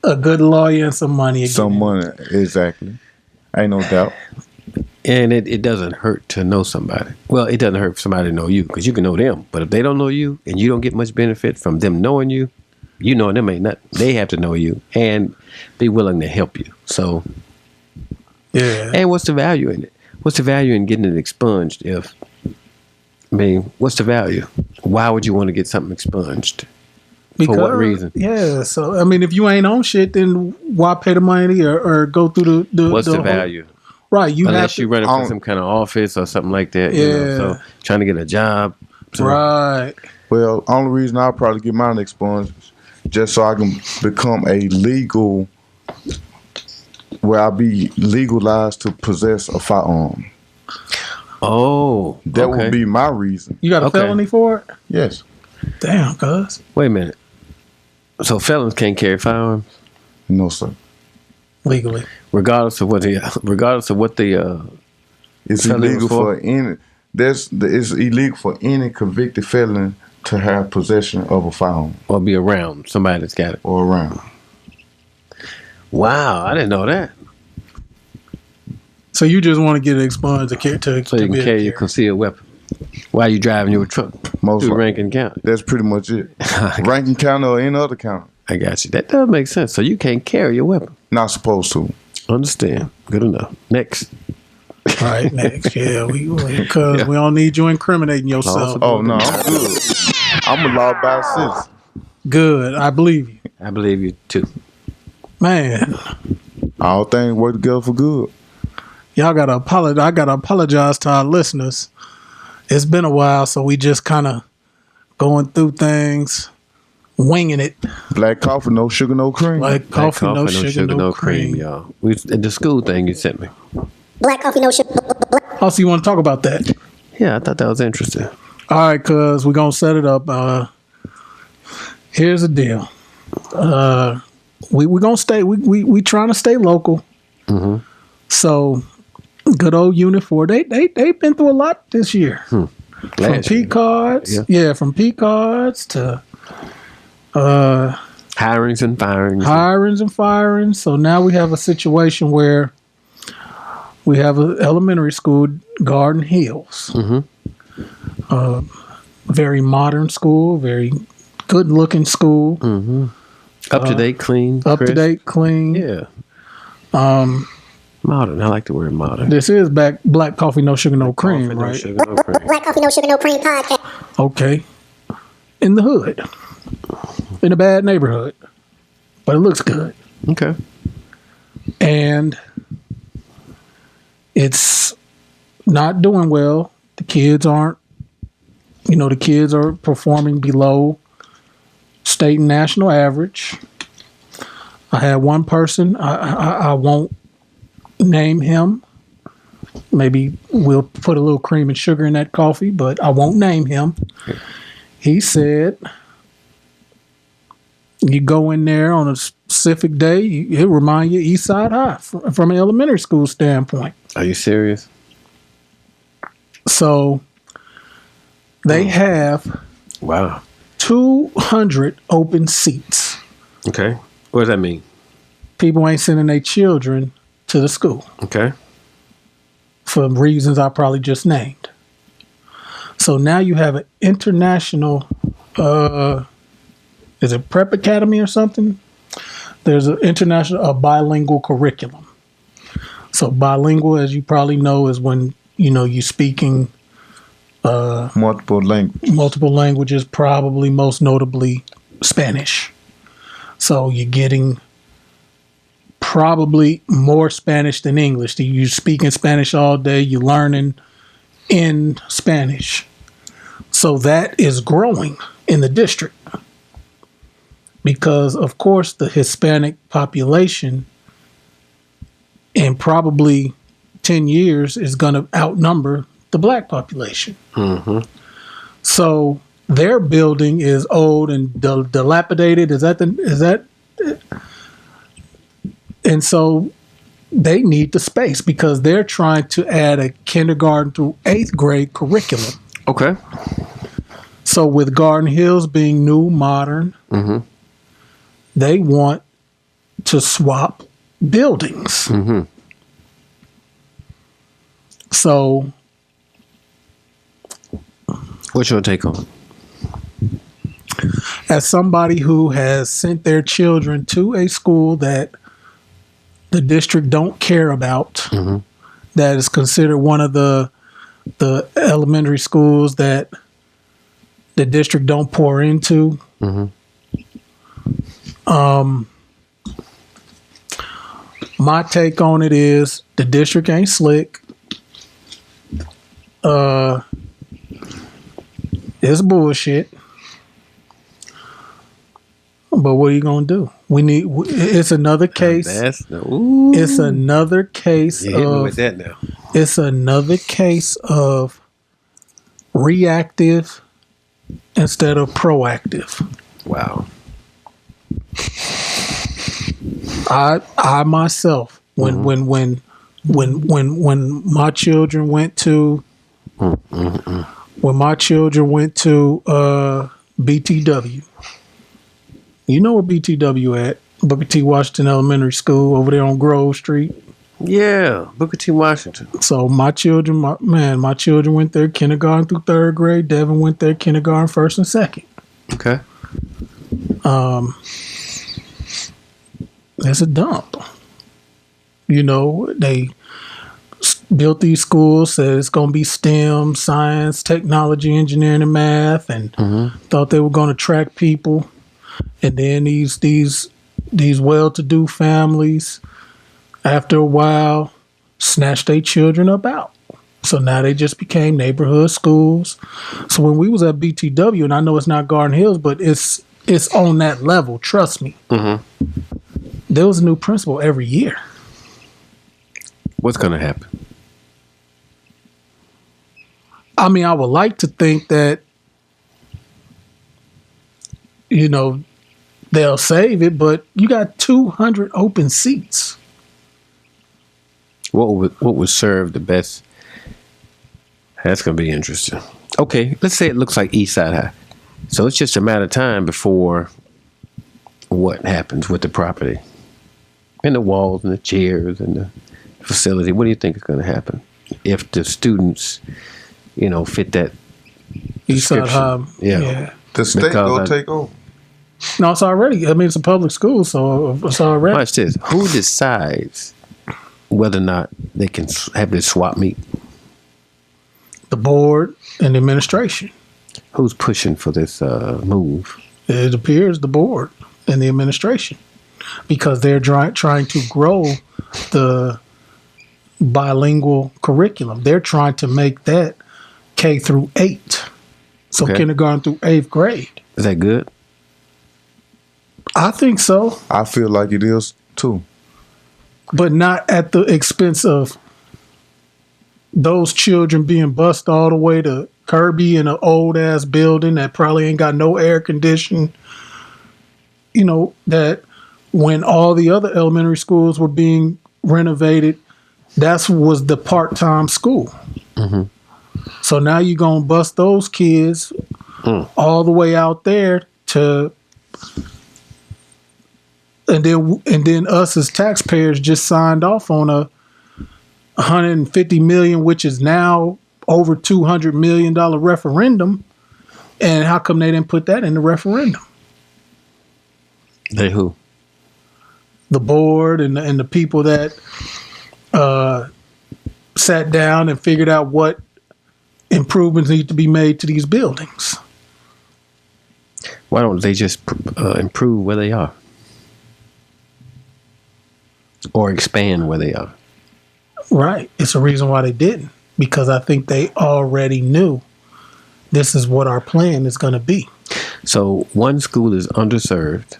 Speaker 1: a good lawyer and some money.
Speaker 4: Some money, exactly. Ain't no doubt.
Speaker 2: And it doesn't hurt to know somebody. Well, it doesn't hurt for somebody to know you because you can know them. But if they don't know you and you don't get much benefit from them knowing you, knowing them ain't nothing. They have to know you and be willing to help you. So,
Speaker 1: yeah.
Speaker 2: And what's the value in it? What's the value in getting it expunged? What's the value? Why would you want to get something expunged?
Speaker 1: Because,
Speaker 2: for what reason?
Speaker 1: Yeah, so if you ain't on shit, then why pay the money or go through the
Speaker 2: what's the value?
Speaker 1: Right,
Speaker 2: unless you're running for some kind of office or something like that.
Speaker 1: Yeah.
Speaker 2: So trying to get a job. So.
Speaker 1: Right.
Speaker 4: Well, only reason I'll probably get mine expunged just so I can become a legal, where I'll be legalized to possess a firearm.
Speaker 2: Oh,
Speaker 4: that would be my reason.
Speaker 1: You got a felony for it?
Speaker 4: Yes.
Speaker 1: Damn, cuz.
Speaker 2: Wait a minute. So felons can't carry firearms?
Speaker 4: No, sir.
Speaker 1: Legally,
Speaker 2: regardless of what the
Speaker 4: it's illegal for any. It's illegal for any convicted felon to have possession of a firearm
Speaker 2: or be around somebody that's got it
Speaker 4: or around.
Speaker 2: Wow, I didn't know that.
Speaker 1: So you just want to get it expunged
Speaker 2: so you can carry your concealed weapon while you driving your truck through Rankin County.
Speaker 4: That's pretty much it. Rankin County or any other county.
Speaker 2: I got you. That does make sense. So you can't carry your weapon.
Speaker 4: Not supposed to.
Speaker 2: Understand. Good enough. Next.
Speaker 1: Right, next. Yeah, because we don't need you incriminating yourself.
Speaker 4: Oh, no, I'm good. I'm a law-abiding citizen.
Speaker 1: Good, I believe you.
Speaker 2: I believe you too.
Speaker 1: Man,
Speaker 4: All things work together for good.
Speaker 1: y'all gotta apologize. I gotta apologize to our listeners. It's been a while, so we just kind of going through things, winging it.
Speaker 4: Black coffee, no sugar, no cream.
Speaker 1: Like coffee, no sugar, no cream.
Speaker 2: y'all. The school thing you sent me.
Speaker 3: Black coffee, no sugar.
Speaker 1: Also, you want to talk about that?
Speaker 2: Yeah, I thought that was interesting.
Speaker 1: All right, cuz we're gonna set it up. Here's the deal. We're gonna stay. We trying to stay local.
Speaker 2: Mm-hmm.
Speaker 1: So, good old Unit 4. They've been through a lot this year. From P cards, from P cards to
Speaker 2: hirings and firings.
Speaker 1: So now we have a situation where we have an elementary school, Garden Hills.
Speaker 2: Mm-hmm.
Speaker 1: Very modern school, very good looking school.
Speaker 2: Mm-hmm. Up to date, clean.
Speaker 1: Up to date, clean.
Speaker 2: Yeah. Modern. I like the word modern.
Speaker 1: This is Black Coffee, No Sugar, No Cream, right?
Speaker 2: No sugar, no cream.
Speaker 3: Black coffee, no sugar, no cream podcast.
Speaker 1: Okay. In the hood. In a bad neighborhood. But it looks good.
Speaker 2: Okay.
Speaker 1: And it's not doing well. The kids are performing below state and national average. I had one person, I won't name him. Maybe we'll put a little cream and sugar in that coffee, but I won't name him. He said, you go in there on a specific day, it'll remind you East Side High from an elementary school standpoint.
Speaker 2: Are you serious?
Speaker 1: So they have 200 open seats.
Speaker 2: Okay. What does that mean?
Speaker 1: People ain't sending their children to the school.
Speaker 2: Okay.
Speaker 1: For reasons I probably just named. So now you have an international, is it Prep Academy or something? There's an international, bilingual curriculum. So bilingual, as you probably know, is when, you're speaking
Speaker 4: multiple
Speaker 1: languages, probably most notably Spanish. So you're getting probably more Spanish than English. You're speaking Spanish all day. You're learning in Spanish. So that is growing in the district because, of course, the Hispanic population in probably 10 years is going to outnumber the black population.
Speaker 2: Mm-hmm.
Speaker 1: So their building is old and dilapidated. And so they need the space because they're trying to add a kindergarten through 8th grade curriculum.
Speaker 2: Okay.
Speaker 1: So with Garden Hills being new, modern, they want to swap buildings.
Speaker 2: Mm-hmm.
Speaker 1: So
Speaker 2: what's your take on it?
Speaker 1: As somebody who has sent their children to a school that the district don't care about, that is considered one of the elementary schools that the district don't pour into. My take on it is the district ain't slick. It's bullshit. But what are you gonna do? It's another case. It's another case
Speaker 2: hit me with that now.
Speaker 1: It's another case of reactive instead of proactive.
Speaker 2: Wow.
Speaker 1: I myself, when my children went to BTW. You know where BTW at? Booker T. Washington Elementary School over there on Grove Street.
Speaker 2: Yeah, Booker T. Washington.
Speaker 1: So my children went there kindergarten through 3rd grade. Devin went there kindergarten 1st and 2nd.
Speaker 2: Okay.
Speaker 1: It's a dump. They built these schools, said it's going to be STEM, science, technology, engineering, and math, and thought they were going to attract people. And then these well-to-do families, after a while, snatched their children up out. So now they just became neighborhood schools. So when we was at BTW, and I know it's not Garden Hills, but it's on that level. Trust me. There was a new principal every year.
Speaker 2: What's going to happen?
Speaker 1: I mean, I would like to think that, they'll save it, but you got 200 open seats.
Speaker 2: What would serve the best? That's going to be interesting. Okay, let's say it looks like East Side High. So it's just a matter of time before what happens with the property and the walls and the chairs and the facility. What do you think is going to happen if the students, fit that
Speaker 1: East Side
Speaker 2: description?
Speaker 1: High, yeah.
Speaker 4: The state go take over.
Speaker 1: No, it's already. I mean, it's a public school, so it's already.
Speaker 2: Watch this. Who decides whether or not they can have this swap meet?
Speaker 1: The board and the administration.
Speaker 2: Who's pushing for this move?
Speaker 1: It appears the board and the administration, because they're trying to grow the bilingual curriculum. They're trying to make that K through 8, so kindergarten through 8th grade.
Speaker 2: Is that good?
Speaker 1: I think so.
Speaker 4: I feel like it is too.
Speaker 1: But not at the expense of those children being bused all the way to Kirby in an old ass building that probably ain't got no air conditioning. That when all the other elementary schools were being renovated, that was the part-time school. So now you're going to bust those kids all the way out there to... And then us as taxpayers just signed off on a $150 million, which is now over $200 million referendum. And how come they didn't put that in the referendum?
Speaker 2: They who?
Speaker 1: The board and the people that sat down and figured out what improvements need to be made to these buildings.
Speaker 2: Why don't they just improve where they are? Or expand where they are?
Speaker 1: Right. It's a reason why they didn't. Because I think they already knew this is what our plan is going to be.
Speaker 2: So one school is underserved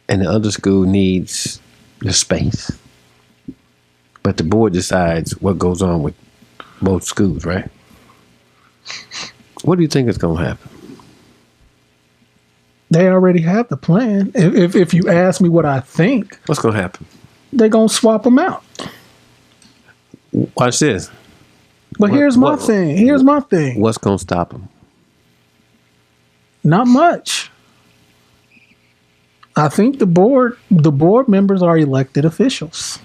Speaker 2: and the other school needs the space. But the board decides what goes on with both schools, right? What do you think is going to happen?
Speaker 1: They already have the plan. If you ask me what I think,
Speaker 2: what's going to happen?
Speaker 1: They're going to swap them out.
Speaker 2: Watch this.
Speaker 1: But here's my thing.
Speaker 2: What's going to stop them?
Speaker 1: Not much. I think the board members are elected officials.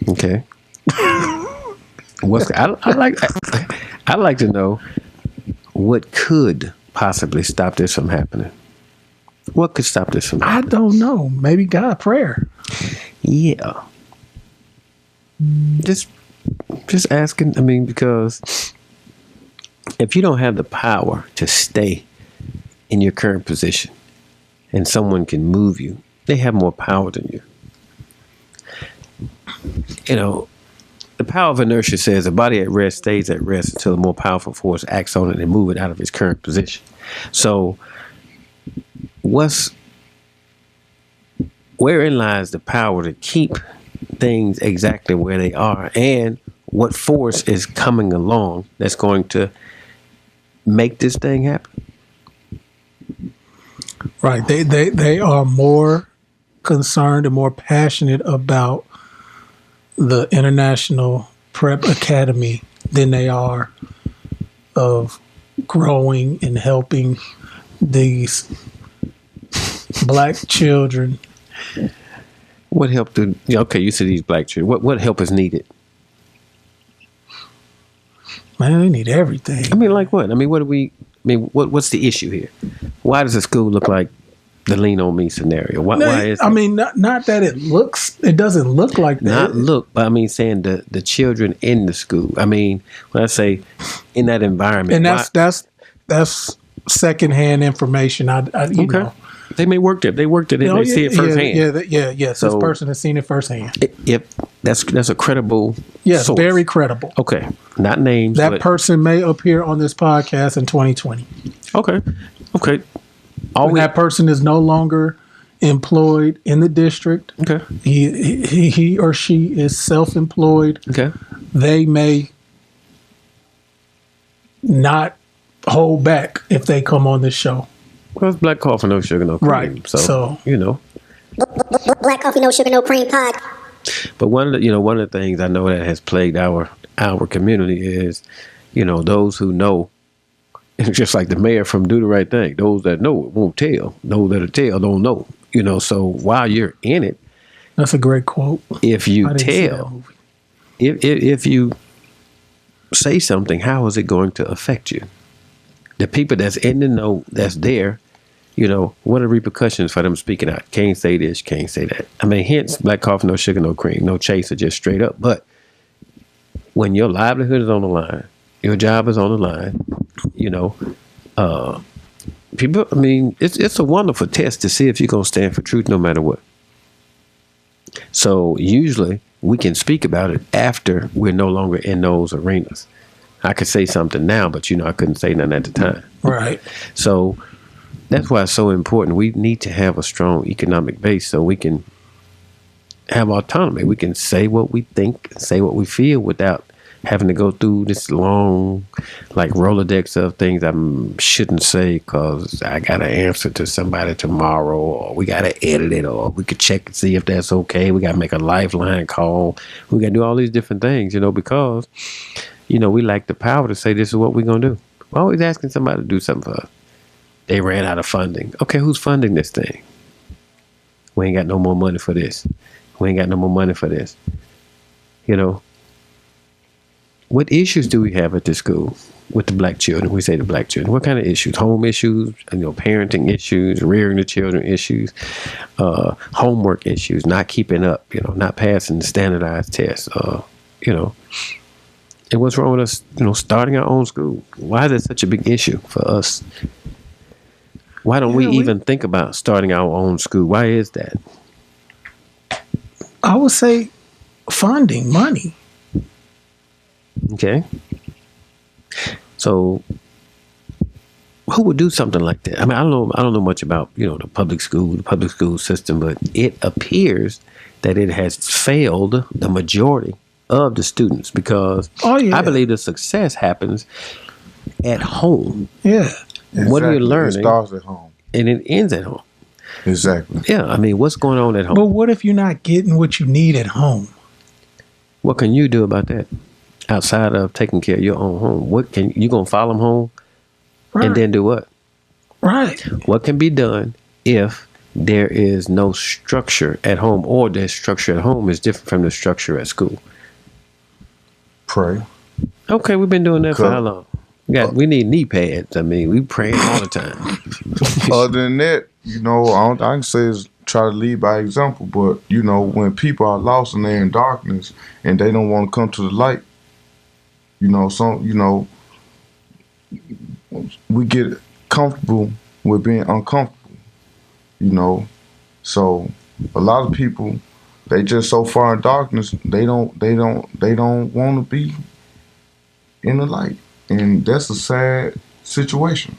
Speaker 2: Okay. I'd like to know what could possibly stop this from happening. What could stop this from happening?
Speaker 1: I don't know. Maybe God, prayer.
Speaker 2: Yeah. Just asking. I mean, because if you don't have the power to stay in your current position and someone can move you, they have more power than you. The power of inertia says a body at rest stays at rest until a more powerful force acts on it and move it out of its current position. So wherein lies the power to keep things exactly where they are, and what force is coming along that's going to make this thing happen?
Speaker 1: Right. They are more concerned and more passionate about the International Prep Academy than they are of growing and helping these black children.
Speaker 2: What help do? Okay, you said these black children. What help is needed?
Speaker 1: Man, they need everything.
Speaker 2: I mean, like what? I mean, what's the issue here? Why does the school look like the lean on me scenario? Why is that?
Speaker 1: I mean, not that it doesn't look like that.
Speaker 2: Not look, but I mean saying the children in the school. I mean, when I say in that environment.
Speaker 1: And that's secondhand information. You know.
Speaker 2: They may work there. They worked it. They see it firsthand.
Speaker 1: Yes. So, this person has seen it firsthand.
Speaker 2: If that's a credible
Speaker 1: Yes,
Speaker 2: source.
Speaker 1: very credible.
Speaker 2: Okay. Not names.
Speaker 1: That person may appear on this podcast in 2020.
Speaker 2: Okay.
Speaker 1: When that person is no longer employed in the district.
Speaker 2: Okay.
Speaker 1: He or she is self-employed.
Speaker 2: Okay.
Speaker 1: They may not hold back if they come on this show.
Speaker 2: Well, it's Black Coffee, No Sugar, No Cream.
Speaker 1: Right.
Speaker 2: So you know.
Speaker 3: Black Coffee, No Sugar, No Cream pod.
Speaker 2: But one of the things I know that has plagued our community is, those who know, just like the mayor from Do the Right Thing. Those that know it won't tell. Those that'll tell don't know. So while you're in it,
Speaker 1: that's a great quote.
Speaker 2: If you tell, if you say something, how is it going to affect you? The people that's in the know, that's there, what are the repercussions for them speaking out? Can't say this, can't say that. I mean, hence Black Coffee, No Sugar, No Cream, no chaser, just straight up. But when your livelihood is on the line, your job is on the line, people, I mean, it's a wonderful test to see if you're going to stand for truth no matter what. So usually we can speak about it after we're no longer in those arenas. I could say something now, but I couldn't say nothing at the time.
Speaker 1: Right.
Speaker 2: So that's why it's so important. We need to have a strong economic base so we can have autonomy. We can say what we think, say what we feel without having to go through this long, Rolodex of things I shouldn't say because I got to answer to somebody tomorrow, or we got to edit it, or we could check and see if that's okay. We got to make a lifeline call. We got to do all these different things, because we lack the power to say this is what we're going to do. We're always asking somebody to do something for us. They ran out of funding. Okay, who's funding this thing? We ain't got no more money for this. We ain't got no more money for this. What issues do we have at this school with the black children? We say the black children. What kind of issues? Home issues, parenting issues, rearing the children issues, homework issues, not keeping up, not passing the standardized tests, And what's wrong with us, starting our own school? Why is it such a big issue for us? Why don't we even think about starting our own school? Why is that?
Speaker 1: I would say funding, money.
Speaker 2: Okay. So who would do something like that? I mean, I don't know much about, the public school system, but it appears that it has failed the majority of the students because I believe the success happens at home.
Speaker 1: Yeah.
Speaker 4: Exactly.
Speaker 2: What are you learning?
Speaker 4: It starts at home.
Speaker 2: And it ends at home.
Speaker 4: Exactly.
Speaker 2: Yeah. I mean, what's going on at home?
Speaker 1: But what if you're not getting what you need at home?
Speaker 2: What can you do about that? Outside of taking care of your own home, you gonna follow them home, and then do what?
Speaker 1: Right.
Speaker 2: What can be done if there is no structure at home, or the structure at home is different from the structure at school?
Speaker 4: Pray.
Speaker 2: Okay, we've been doing that for how long? We need knee pads. I mean, we praying all the time.
Speaker 4: Other than that, I can say is try to lead by example. But when people are lost and they're in darkness and they don't want to come to the light. We get comfortable with being uncomfortable, So a lot of people, they just so far in darkness, they don't want to be in the light. And that's a sad situation.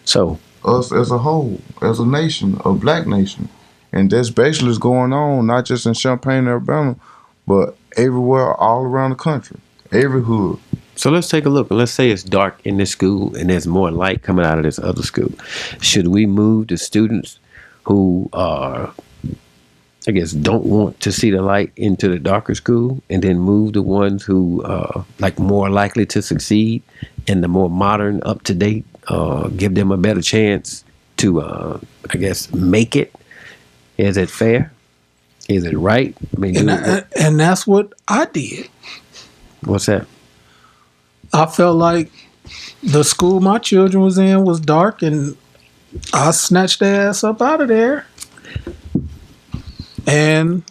Speaker 2: So
Speaker 4: us as a whole, as a nation, a black nation, and that's basically what's going on, not just in Champaign, Alabama, but everywhere, all around the country, every hood.
Speaker 2: So let's take a look. Let's say it's dark in this school and there's more light coming out of this other school. Should we move the students who are, don't want to see the light into the darker school, and then move the ones who are more likely to succeed in the more modern, up to date, give them a better chance to, make it? Is it fair? Is it right? I mean,
Speaker 1: and that's what I did.
Speaker 2: What's that?
Speaker 1: I felt like the school my children was in was dark, and I snatched their ass up out of there. And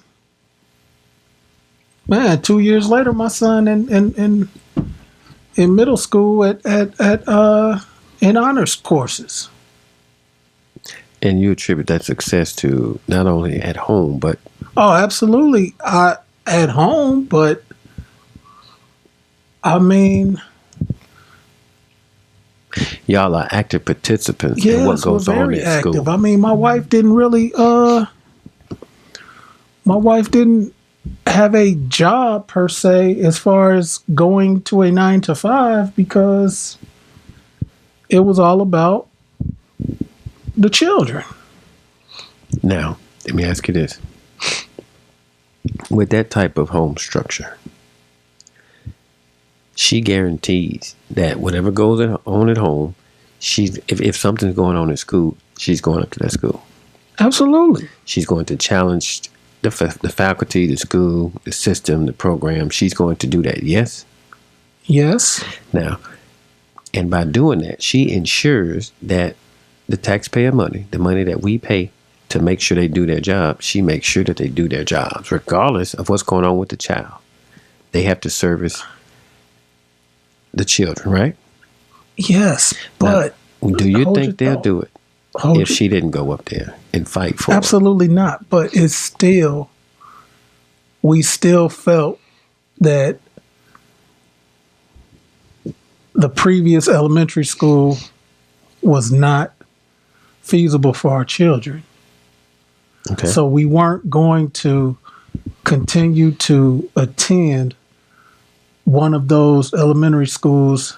Speaker 1: man, 2 years later, my son in middle school in honors courses.
Speaker 2: And you attribute that success to not only at home, but
Speaker 1: Oh, absolutely. At home, but I mean,
Speaker 2: y'all are active participants
Speaker 1: yes,
Speaker 2: in what goes
Speaker 1: we're
Speaker 2: on
Speaker 1: very
Speaker 2: at
Speaker 1: active.
Speaker 2: school.
Speaker 1: I mean, my wife didn't have a job per se as far as going to a 9 to 5 because it was all about the children.
Speaker 2: Now, let me ask you this. With that type of home structure, she guarantees that whatever goes on at home, if something's going on at school, she's going up to that school.
Speaker 1: Absolutely.
Speaker 2: She's going to challenge the faculty, the school, the system, the program. She's going to do that, yes?
Speaker 1: Yes.
Speaker 2: Now, and by doing that, she ensures that the taxpayer money, the money that we pay to make sure they do their job, she makes sure that they do their jobs, regardless of what's going on with the child. They have to service the children, right?
Speaker 1: Yes, but
Speaker 2: now, do you think they'll do it if she didn't go up there and fight for it?
Speaker 1: Absolutely not. But we still felt that the previous elementary school was not feasible for our children.
Speaker 2: Okay.
Speaker 1: So we weren't going to continue to attend one of those elementary schools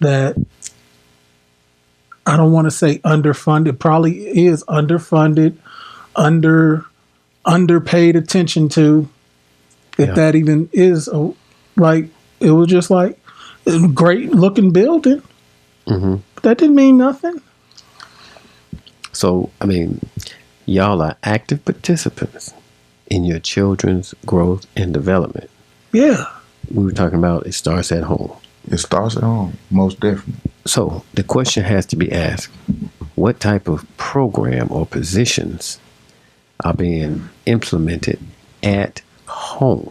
Speaker 1: that I don't want to say underfunded, probably is underfunded, underpaid attention to, if that even is like, it was just like a great looking building.
Speaker 2: Mm-hmm.
Speaker 1: But that didn't mean nothing.
Speaker 2: So, I mean, y'all are active participants in your children's growth and development.
Speaker 1: Yeah.
Speaker 2: We were talking about it starts at home.
Speaker 4: It starts at home, most definitely.
Speaker 2: So the question has to be asked, what type of program or positions are being implemented at home?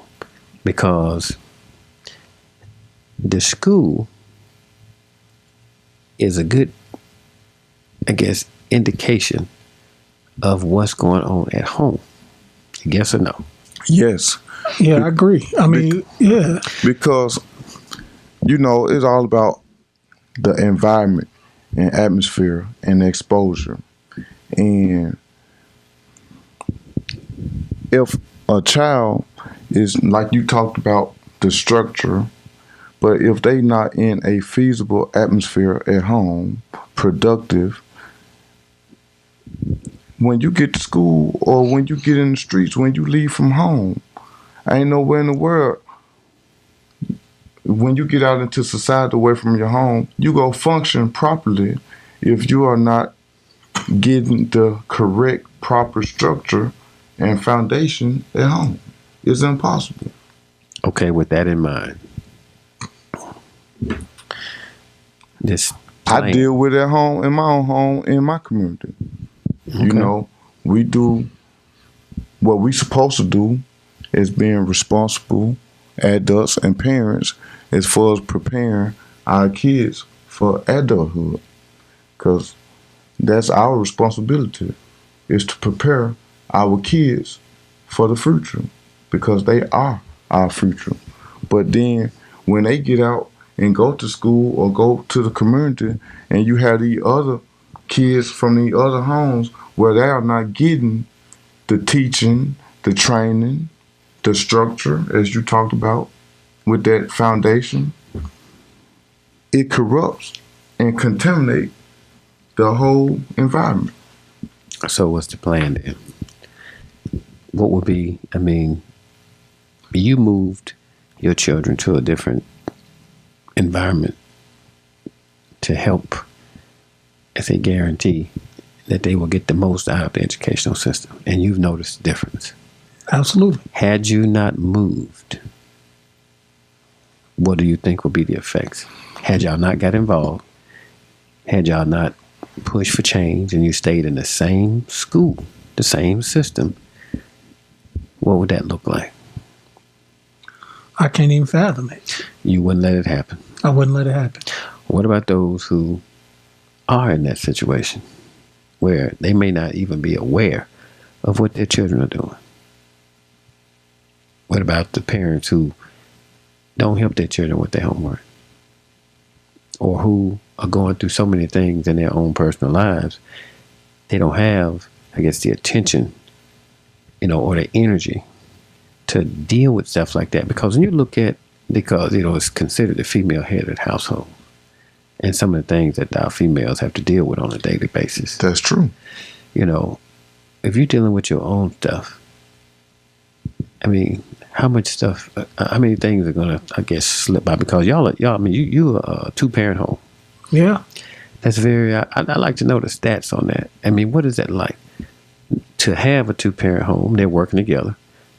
Speaker 2: Because the school is a good, I guess, indication of what's going on at home. Yes or no?
Speaker 4: Yes.
Speaker 1: Yeah, I agree. I mean, yeah.
Speaker 4: Because, it's all about the environment and atmosphere and exposure. And if a child is, like you talked about, the structure, but if they not in a feasible atmosphere at home, productive, when you get to school or when you get in the streets, when you leave from home, ain't nowhere in the world. When you get out into society away from your home, you go function properly if you are not getting the correct, proper structure and foundation at home. It's impossible.
Speaker 2: Okay, with that in mind,
Speaker 4: I deal with it at home, in my own home, in my community. Okay. We do what we supposed to do is being responsible adults and parents as far as preparing our kids for adulthood. Because that's our responsibility, is to prepare our kids for the future, because they are our future. But then when they get out and go to school or go to the community, and you have the other kids from the other homes where they are not getting the teaching, the training, the structure, as you talked about, with that foundation, it corrupts and contaminates the whole environment.
Speaker 2: So what's the plan then? What would be, you moved your children to a different environment to help, as a guarantee that they will get the most out of the educational system. And you've noticed the difference.
Speaker 1: Absolutely.
Speaker 2: Had you not moved, what do you think would be the effects? Had y'all not got involved, had y'all not push for change and you stayed in the same school, the same system, what would that look like?
Speaker 1: I can't even fathom it.
Speaker 2: You wouldn't let it happen.
Speaker 1: I wouldn't let it happen.
Speaker 2: What about those who are in that situation where they may not even be aware of what their children are doing? What about the parents who don't help their children with their homework, or who are going through so many things in their own personal lives, they don't have, I guess, the attention, or the energy to deal with stuff like that? Because when you look at, it's considered a female-headed household, and some of the things that our females have to deal with on a daily basis.
Speaker 4: That's true.
Speaker 2: If you're dealing with your own stuff, I mean, how many things are gonna, I guess, slip by? Because y'all, I mean, you a 2-parent home.
Speaker 1: Yeah.
Speaker 2: That's very. I like to know the stats on that. I mean, what is that like to have a 2-parent home? They're working together,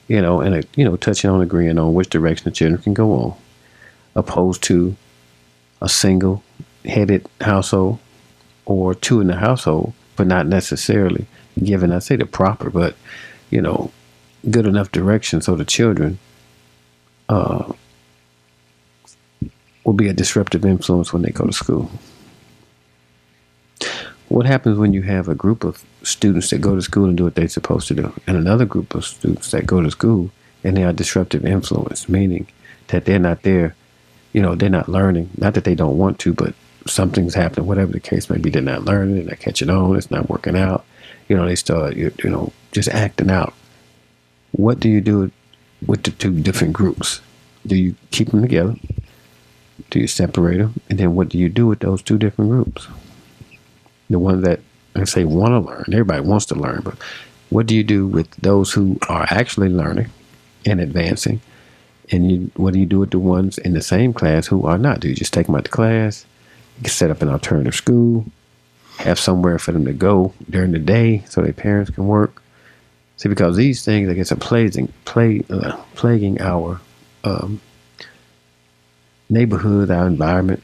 Speaker 2: and touching on, agreeing on which direction the children can go on, opposed to a single-headed household or 2 in the household, but not necessarily given, I say the proper, but good enough direction so the children will be a disruptive influence when they go to school. What happens when you have a group of students that go to school and do what they're supposed to do, and another group of students that go to school and they are disruptive influence, meaning that they're not there, they're not learning, not that they don't want to, but something's happening, whatever the case may be, they're not learning, they're not catching on, it's not working out, they start, just acting out. What do you do with the 2 different groups? Do you keep them together? Do you separate them? And then what do you do with those 2 different groups? The ones that, I say, want to learn. Everybody wants to learn, but what do you do with those who are actually learning and advancing? And what do you do with the ones in the same class who are not? Do you just take them out to class? You can set up an alternative school, have somewhere for them to go during the day so their parents can work. See, because these things, I guess, are plaguing our neighborhood, our environment.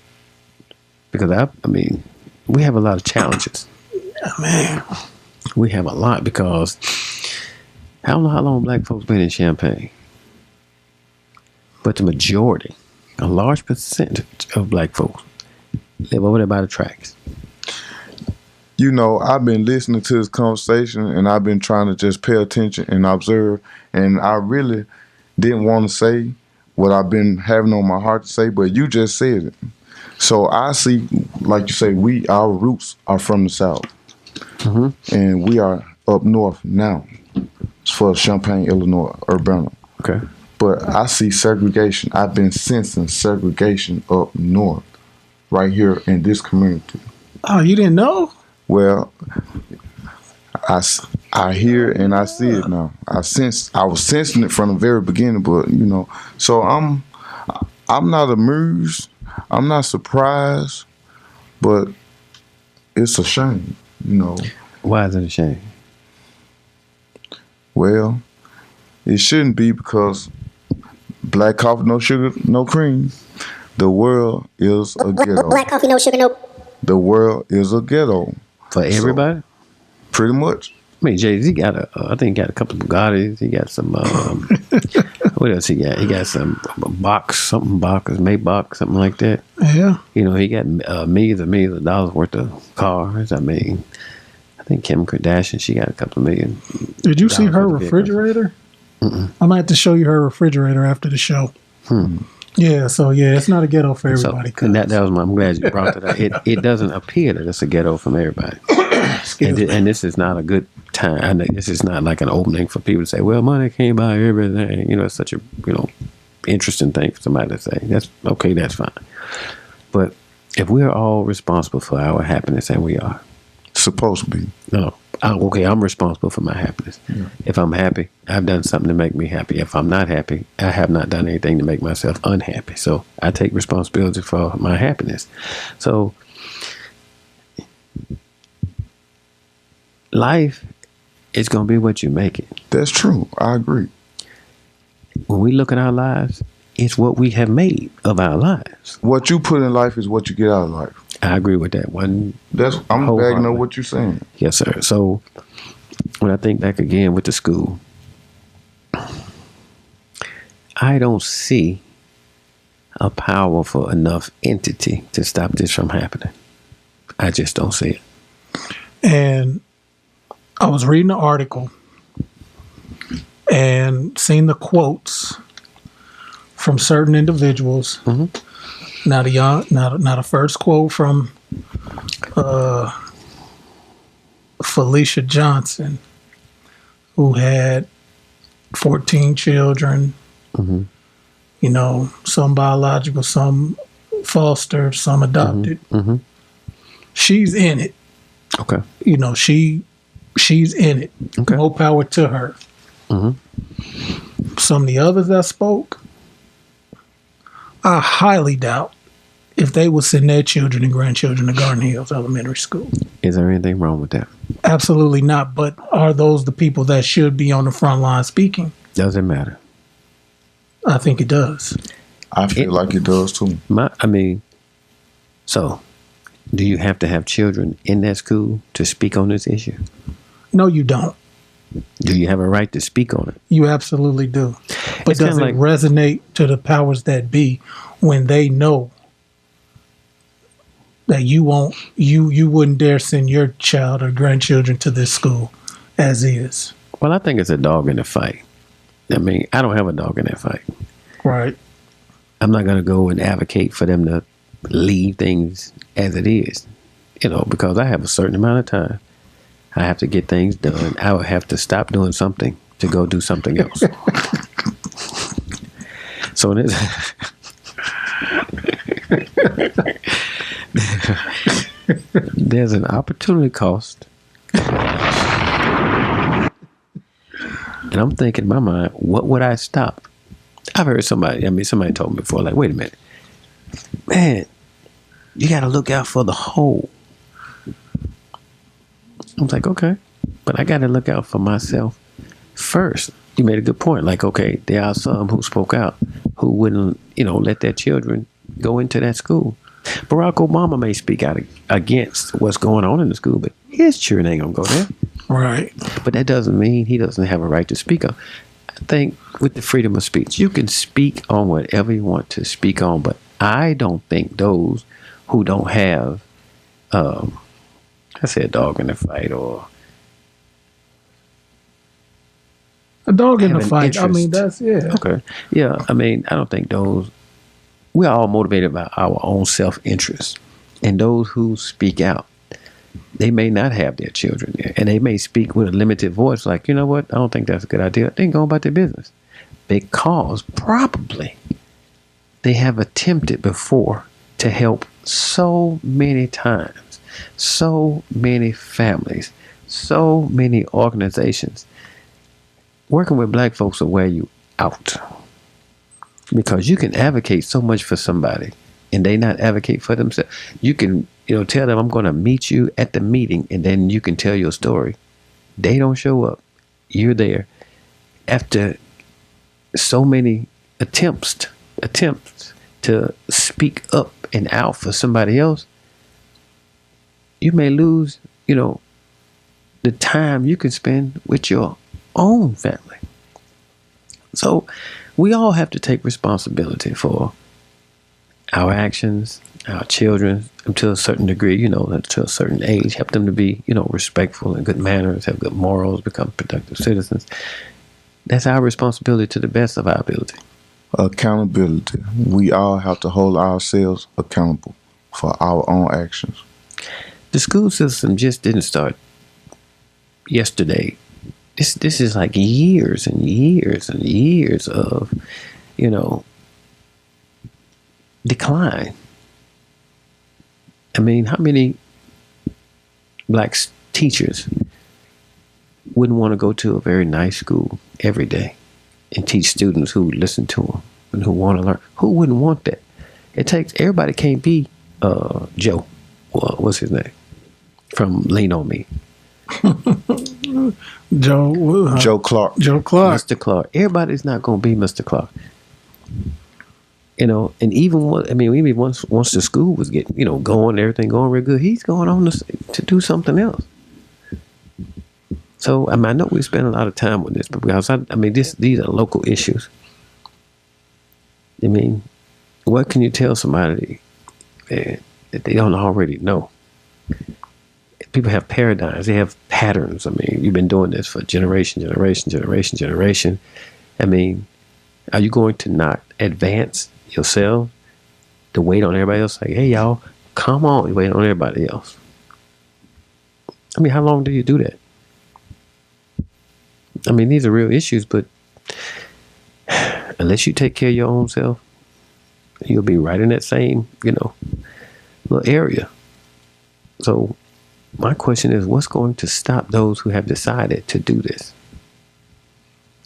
Speaker 2: Because, I mean, we have a lot of challenges.
Speaker 1: Yeah, man.
Speaker 2: We have a lot because I don't know how long black folks been in Champaign. But the majority, a large percentage of black folks live over there by the tracks.
Speaker 4: I've been listening to this conversation and I've been trying to just pay attention and observe. And I really didn't want to say what I've been having on my heart to say, but you just said it. So I see, like you say, our roots are from the South. Mm-hmm. And we are up north now for Champaign, Illinois, Urbana.
Speaker 2: Okay.
Speaker 4: But I see segregation. I've been sensing segregation up north, right here in this community.
Speaker 1: Oh, you didn't know?
Speaker 4: Well, I hear and I see it now. I was sensing it from the very beginning, but so I'm not amused. I'm not surprised, but it's a shame,
Speaker 2: Why is it a shame?
Speaker 4: Well, it shouldn't be, because black coffee, no sugar, no cream. The world is a ghetto.
Speaker 3: Black coffee, no sugar, no.
Speaker 4: The world is a ghetto.
Speaker 2: For everybody?
Speaker 4: So, pretty much.
Speaker 2: I mean, Jay-Z got I think he got a couple of Bugattis. He got some, what else he got? He got some Maybach, something like that.
Speaker 1: Yeah.
Speaker 2: He got millions of dollars worth of cars. I mean, I think Kim Kardashian, she got a couple of million.
Speaker 1: Did you see her refrigerator? I might have to show you her refrigerator after the show. Yeah, so it's not a ghetto for everybody.
Speaker 2: So, and that was I'm glad you brought that up. It doesn't appear that it's a ghetto from everybody. And this is not a good time. I know this is not like an opening for people to say, well, money can't buy everything. It's such a, interesting thing for somebody to say. That's okay, that's fine. But if we're all responsible for our happiness, and we are.
Speaker 4: Supposed to be.
Speaker 2: No. I'm responsible for my happiness. Yeah. If I'm happy, I've done something to make me happy. If I'm not happy, I have not done anything to make myself unhappy. So I take responsibility for my happiness. So life is going to be what you make it.
Speaker 4: That's true. I agree.
Speaker 2: When we look at our lives, it's what we have made of our lives.
Speaker 4: What you put in life is what you get out of life.
Speaker 2: I agree with that one.
Speaker 4: I'm bagging up what you're saying.
Speaker 2: Yes, sir. So when I think back again with the school, I don't see a powerful enough entity to stop this from happening. I just don't see it.
Speaker 1: And I was reading the article and seeing the quotes from certain individuals. Mm-hmm. Now the first quote from Felicia Johnson, who had 14 children. Mm-hmm. You know, some biological, some fostered, some adopted. Mm-hmm. Mm-hmm. She's in it.
Speaker 2: Okay.
Speaker 1: You know, she's in it. Okay. More power to her. Mm-hmm. Some of the others that spoke, I highly doubt if they would send their children and grandchildren to Garden Hills Elementary School.
Speaker 2: Is there anything wrong with that?
Speaker 1: Absolutely not. But are those the people that should be on the front line speaking?
Speaker 2: Doesn't matter.
Speaker 1: I think it does.
Speaker 4: I feel like it does too.
Speaker 2: So do you have to have children in that school to speak on this issue?
Speaker 1: No, you don't.
Speaker 2: Do you have a right to speak on it?
Speaker 1: You absolutely do. But does it resonate to the powers that be when they know that you wouldn't dare send your child or grandchildren to this school as is?
Speaker 2: Well, I think it's a dog in the fight. I mean, I don't have a dog in that fight.
Speaker 1: Right.
Speaker 2: I'm not going to go and advocate for them to leave things as it is, you know, because I have a certain amount of time. I have to get things done. I would have to stop doing something to go do something else. So there's an opportunity cost. And I'm thinking in my mind, what would I stop? I've heard somebody told me before, like, wait a minute. Man, you got to look out for the whole. I was like, okay, but I got to look out for myself first. You made a good point. Like, okay, there are some who spoke out who wouldn't, let their children go into that school. Barack Obama may speak out against what's going on in the school, but his children ain't going to go there.
Speaker 1: Right.
Speaker 2: But that doesn't mean he doesn't have a right to speak on. I think with the freedom of speech, you can speak on whatever you want to speak on, but I don't think those who don't have, I said dog in the fight or
Speaker 1: a dog in the fight.
Speaker 2: Interest.
Speaker 1: I mean, that's, yeah.
Speaker 2: Okay. Yeah. I mean, I don't think we're all motivated by our own self-interest. And those who speak out, they may not have their children there. And they may speak with a limited voice like, you know what? I don't think that's a good idea. They can go about their business. Because probably they have attempted before to help so many times, so many families, so many organizations. Working with black folks will wear you out. Because you can advocate so much for somebody and they not advocate for themselves. You can, tell them I'm going to meet you at the meeting and then you can tell your story. They don't show up. You're there. After so many attempts to speak up and out for somebody else, you may lose, the time you can spend with your own family. So we all have to take responsibility for our actions, our children, to a certain degree, to a certain age, help them to be, respectful and good manners, have good morals, become productive citizens. That's our responsibility to the best of our ability.
Speaker 4: Accountability. We all have to hold ourselves accountable for our own actions.
Speaker 2: The school system just didn't start yesterday. This is like years and years and years of, decline. I mean, how many black teachers wouldn't want to go to a very nice school every day and teach students who listen to them and who want to learn? Who wouldn't want that? Everybody can't be Joe. What's his name? From Lean On Me.
Speaker 1: Joe Clark.
Speaker 2: Mr. Clark. Everybody's not going to be Mr. Clark. You know, and even once the school was getting, going, everything going real good, he's going on to do something else. So I know we spend a lot of time on this, but because these are local issues. I mean, what can you tell somebody that they don't already know? People have paradigms, they have patterns. I mean, you've been doing this for generation. I mean, are you going to not advance yourself to wait on everybody else? Like, hey, y'all, come on, wait on everybody else. I mean, how long do you do that? I mean, these are real issues, but unless you take care of your own self, you'll be right in that same, little area. So my question is, what's going to stop those who have decided to do this?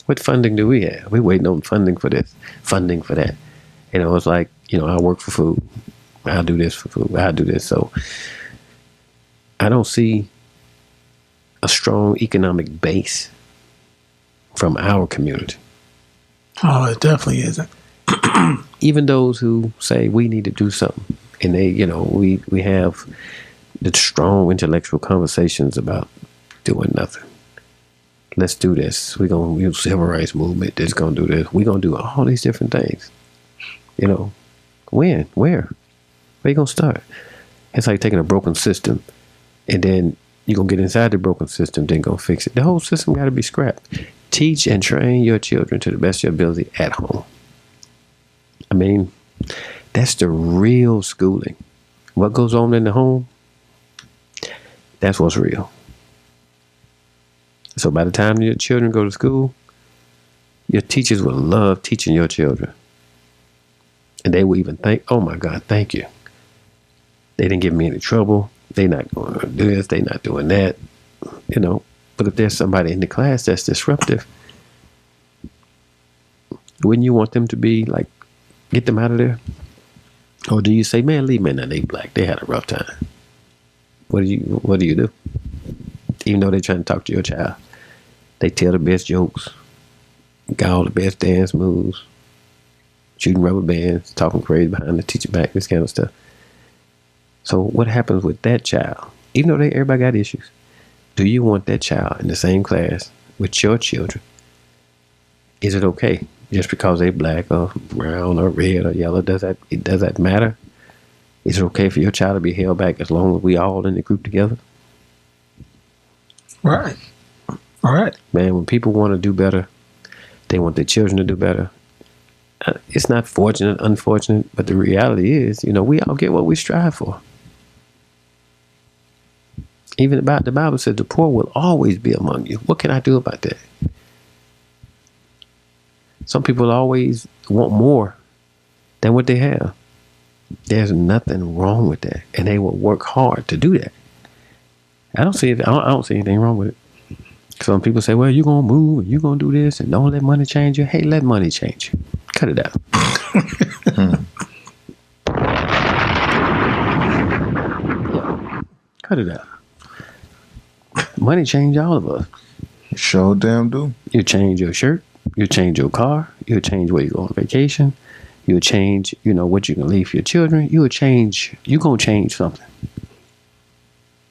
Speaker 2: What funding do we have? We're waiting on funding for this, funding for that. It's like, I work for food. I'll do this for food. I'll do this. So I don't see a strong economic base from our community.
Speaker 1: Oh, it definitely isn't.
Speaker 2: Even those who say we need to do something, and they, we have the strong intellectual conversations about doing nothing. Let's do this. We're going to use civil rights movement. It's going to do this. We're going to do all these different things. When? Where you going to start? It's like taking a broken system, and then you're going to get inside the broken system, then go fix it. The whole system got to be scrapped. Teach and train your children to the best of your ability at home. I mean, that's the real schooling. What goes on in the home, that's what's real. So by the time your children go to school, your teachers will love teaching your children. And they will even think, oh my God, thank you. They didn't give me any trouble. They're not going to do this. They're not doing that. But if there's somebody in the class that's disruptive, wouldn't you want them to be like, get them out of there? Or do you say, man, leave me in, they black. They had a rough time. What do you do? Even though they're trying to talk to your child, they tell the best jokes, got all the best dance moves, shooting rubber bands, talking crazy behind the teacher back, this kind of stuff. So what happens with that child? Even though everybody got issues, do you want that child in the same class with your children? Is it okay just because they black or brown or red or yellow? Does that matter? Is it okay for your child to be held back as long as we all in the group together?
Speaker 1: Right. All right.
Speaker 2: Man, when people want to do better, they want their children to do better. It's not fortunate, unfortunate, but the reality is, we all get what we strive for. Even about the Bible said the poor will always be among you. What can I do about that? Some people always want more than what they have. There's nothing wrong with that, and they will work hard to do that. I don't see anything wrong with it. Some people say, well, you're going to move and you're going to do this and don't let money change you. Hey, let money change you. Cut it out. Yeah. Cut it out. Money change all of us.
Speaker 4: Sure damn do.
Speaker 2: You change your shirt. You change your car. You change where you go on vacation. You change, what you can leave for your children. You're going to change something.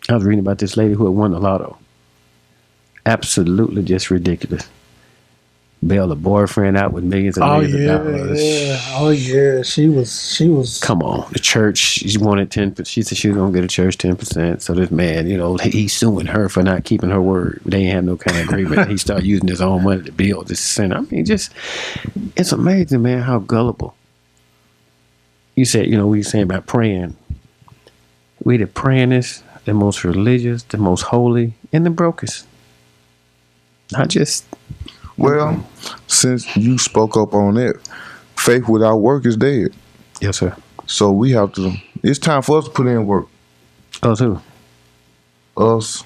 Speaker 2: I was reading about this lady who had won the lotto. Absolutely just ridiculous. Bailed a boyfriend out with millions of dollars.
Speaker 1: Yeah. Oh yeah. She was.
Speaker 2: Come on, the church. She wanted 10%. She said she was gonna get a church 10%. So this man, he's suing her for not keeping her word. They ain't have no kind of agreement. He started using his own money to build this center. I mean, it's amazing, man, how gullible. You said, we were saying about praying. We the prayingest, the most religious, the most holy, and the brokest.
Speaker 4: Well, since you spoke up on that, faith without work is dead.
Speaker 2: Yes, sir.
Speaker 4: So we have to, it's time for us to put in work.
Speaker 2: Us who?
Speaker 4: Us.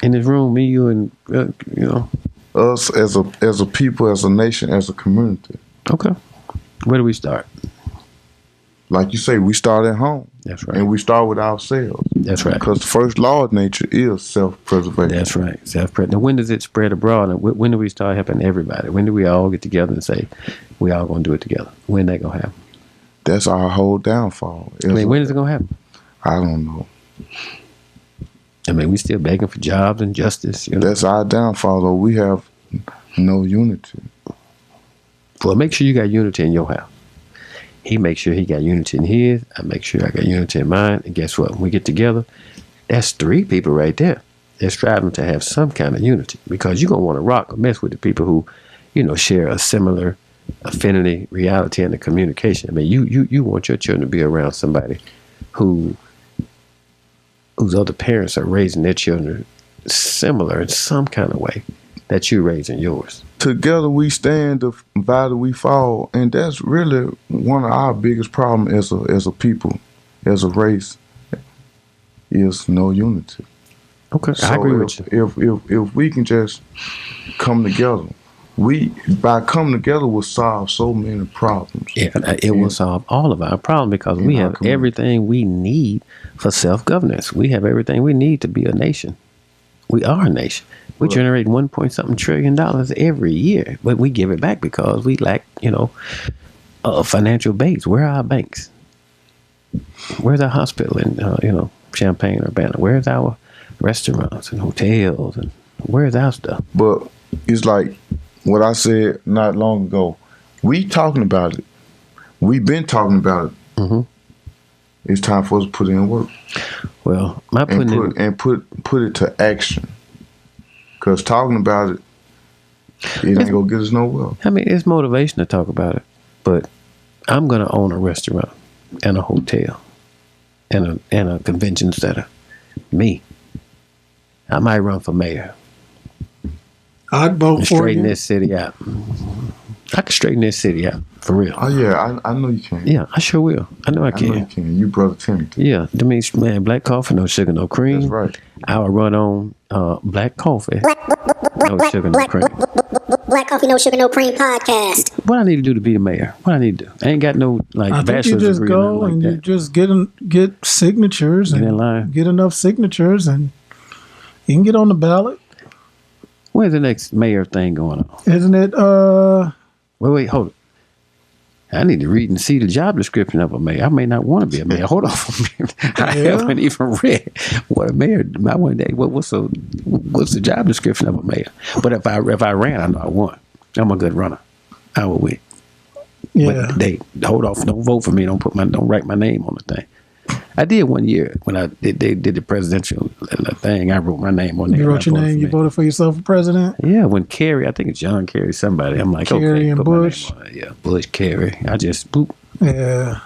Speaker 2: In this room, me, you, and,
Speaker 4: Us as a people, as a nation, as a community.
Speaker 2: Okay. Where do we start?
Speaker 4: Like you say, we start at home.
Speaker 2: That's right.
Speaker 4: And we start with ourselves.
Speaker 2: That's right.
Speaker 4: Because the first law of nature is self-preservation.
Speaker 2: That's right. Self-preservation. Now, when does it spread abroad? And when do we start helping everybody? When do we all get together and say, we all going to do it together? When that going to happen?
Speaker 4: that's our whole downfall.
Speaker 2: I mean, when is it gonna happen?
Speaker 4: I don't know.
Speaker 2: I mean, we still begging for jobs and justice. You know?
Speaker 4: That's our downfall, though. We have no unity.
Speaker 2: Well, make sure you got unity in your house. He makes sure he got unity in his. I make sure I got unity in mine. And guess what? When we get together, that's 3 people right there. They're striving to have some kind of unity, because you're going to want to rock or mess with the people who, share a similar affinity, reality, and the communication. I mean, you want your children to be around somebody whose other parents are raising their children similar in some kind of way that you're raising yours.
Speaker 4: Together we stand, divided we fall, and that's really one of our biggest problems as a people, as a race, is no unity.
Speaker 2: Okay,
Speaker 4: so
Speaker 2: I agree with you.
Speaker 4: If we can just come together, by coming together will solve so many problems.
Speaker 2: Yeah, it will solve all of our problems, because we have everything we need for self-governance. We have everything we need to be a nation. We are a nation. We generate $1.something trillion every year, but we give it back because we lack, a financial base. Where are our banks? Where's our hospital in, Champaign, Urbana? Where's our restaurants and hotels? And where's our stuff?
Speaker 4: But it's like what I said not long ago. We talking about it. We've been talking about it.
Speaker 2: Mm-hmm.
Speaker 4: It's time for us to put in work.
Speaker 2: Well,
Speaker 4: put it to action. Because talking about it, it ain't gonna get us nowhere.
Speaker 2: I mean, it's motivation to talk about it, but I'm gonna own a restaurant and a hotel and a convention center. Me, I might run for mayor.
Speaker 1: I'd vote for
Speaker 2: straighten
Speaker 1: you.
Speaker 2: this city out. I can straighten this city out for real.
Speaker 4: Oh yeah, I know you can.
Speaker 2: Yeah, I sure will. I know I can.
Speaker 4: I know you can. You brother Timmy.
Speaker 2: Yeah, that means, man, black coffee, no sugar, no cream.
Speaker 4: That's right.
Speaker 2: I will run on black coffee, no sugar, no cream.
Speaker 3: Black Coffee, No Sugar, No Cream podcast.
Speaker 2: What I need to do to be the mayor? What I need to do? I ain't got no
Speaker 1: I think
Speaker 2: bachelor's
Speaker 1: you just
Speaker 2: degree
Speaker 1: go
Speaker 2: or
Speaker 1: and
Speaker 2: nothing
Speaker 1: you
Speaker 2: like that.
Speaker 1: just get signatures
Speaker 2: Get in
Speaker 1: and
Speaker 2: line.
Speaker 1: get enough signatures and you can get on the ballot.
Speaker 2: When's the next mayor thing going on?
Speaker 1: Isn't it?
Speaker 2: Wait, hold it. I need to read and see the job description of a mayor. I may not want to be a mayor. Hold on for a minute. I haven't even read what a mayor. My one day. What's the job description of a mayor? But if I ran, I know I won. I'm a good runner. I will win.
Speaker 1: Yeah.
Speaker 2: But they hold off. Don't vote for me. Don't write my name on the thing. I did one year when they did the presidential thing. I wrote my name on there.
Speaker 1: You wrote your name. You voted for yourself for president.
Speaker 2: Yeah, when Kerry, I think it's John Kerry, somebody. I'm like,
Speaker 1: Kerry
Speaker 2: okay,
Speaker 1: and
Speaker 2: put
Speaker 1: Bush.
Speaker 2: my name on it. Yeah, Bush, Kerry. I just boop.
Speaker 1: Yeah.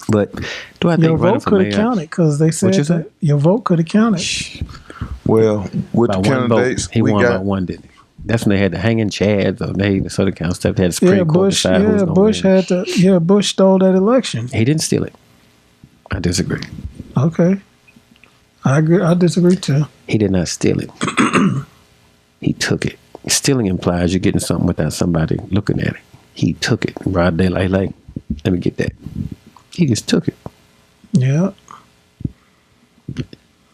Speaker 2: But do I think
Speaker 1: your vote could have counted because they said that your vote could have counted.
Speaker 4: Well, with
Speaker 2: by
Speaker 4: the
Speaker 2: one
Speaker 4: candidates,
Speaker 2: vote, he won by one, didn't he? That's when they had the hanging chads or the sort of kind of stuff. They had the Supreme Court decide who's going to win.
Speaker 1: Bush stole that election.
Speaker 2: He didn't steal it. I disagree.
Speaker 1: Okay. I agree. I disagree too.
Speaker 2: He did not steal it. He took it. Stealing implies you're getting something without somebody looking at it. He took it. Broad daylight, like, let me get that. He just took it.
Speaker 1: Yeah.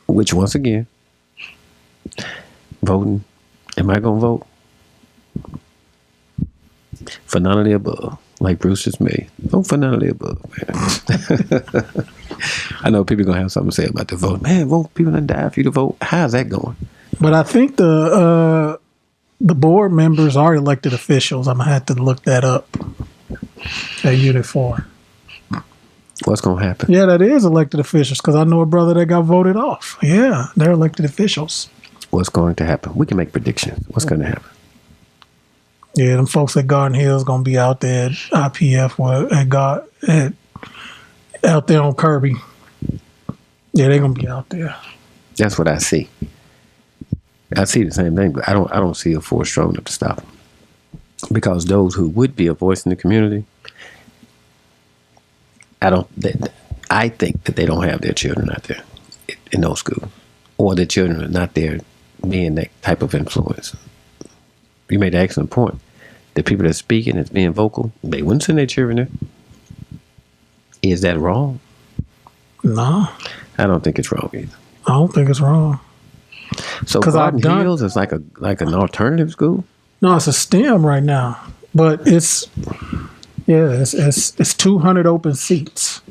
Speaker 2: Which, once again, voting, am I going to vote? For none of the above. Like Bruce just made. Vote for none of the above, man. I know people are going to have something to say about the vote. Man, vote. People done die for you to vote. How's that going?
Speaker 1: But I think the board members are elected officials. I'm going to have to look that up at Unit 4.
Speaker 2: What's going to happen?
Speaker 1: Yeah, that is elected officials because I know a brother that got voted off. Yeah, they're elected officials.
Speaker 2: What's going to happen? We can make predictions. What's going to happen?
Speaker 1: Yeah, them folks at Garden Hill is going to be out there at IPF out there on Kirby. Yeah, they're going to be out there.
Speaker 2: That's what I see. I see the same thing, but I don't see a force strong enough to stop them. Because those who would be a voice in the community, I think that they don't have their children out there in those schools, or their children are not there being that type of influence. You made an excellent point. The people that's speaking, that's being vocal, they wouldn't send their children there. Is that wrong?
Speaker 1: No.
Speaker 2: I don't think it's wrong either.
Speaker 1: I don't think it's wrong.
Speaker 2: So Garden Hills is like an alternative school?
Speaker 1: No, it's a STEM right now. But it's, Yeah, it's 200 open seats.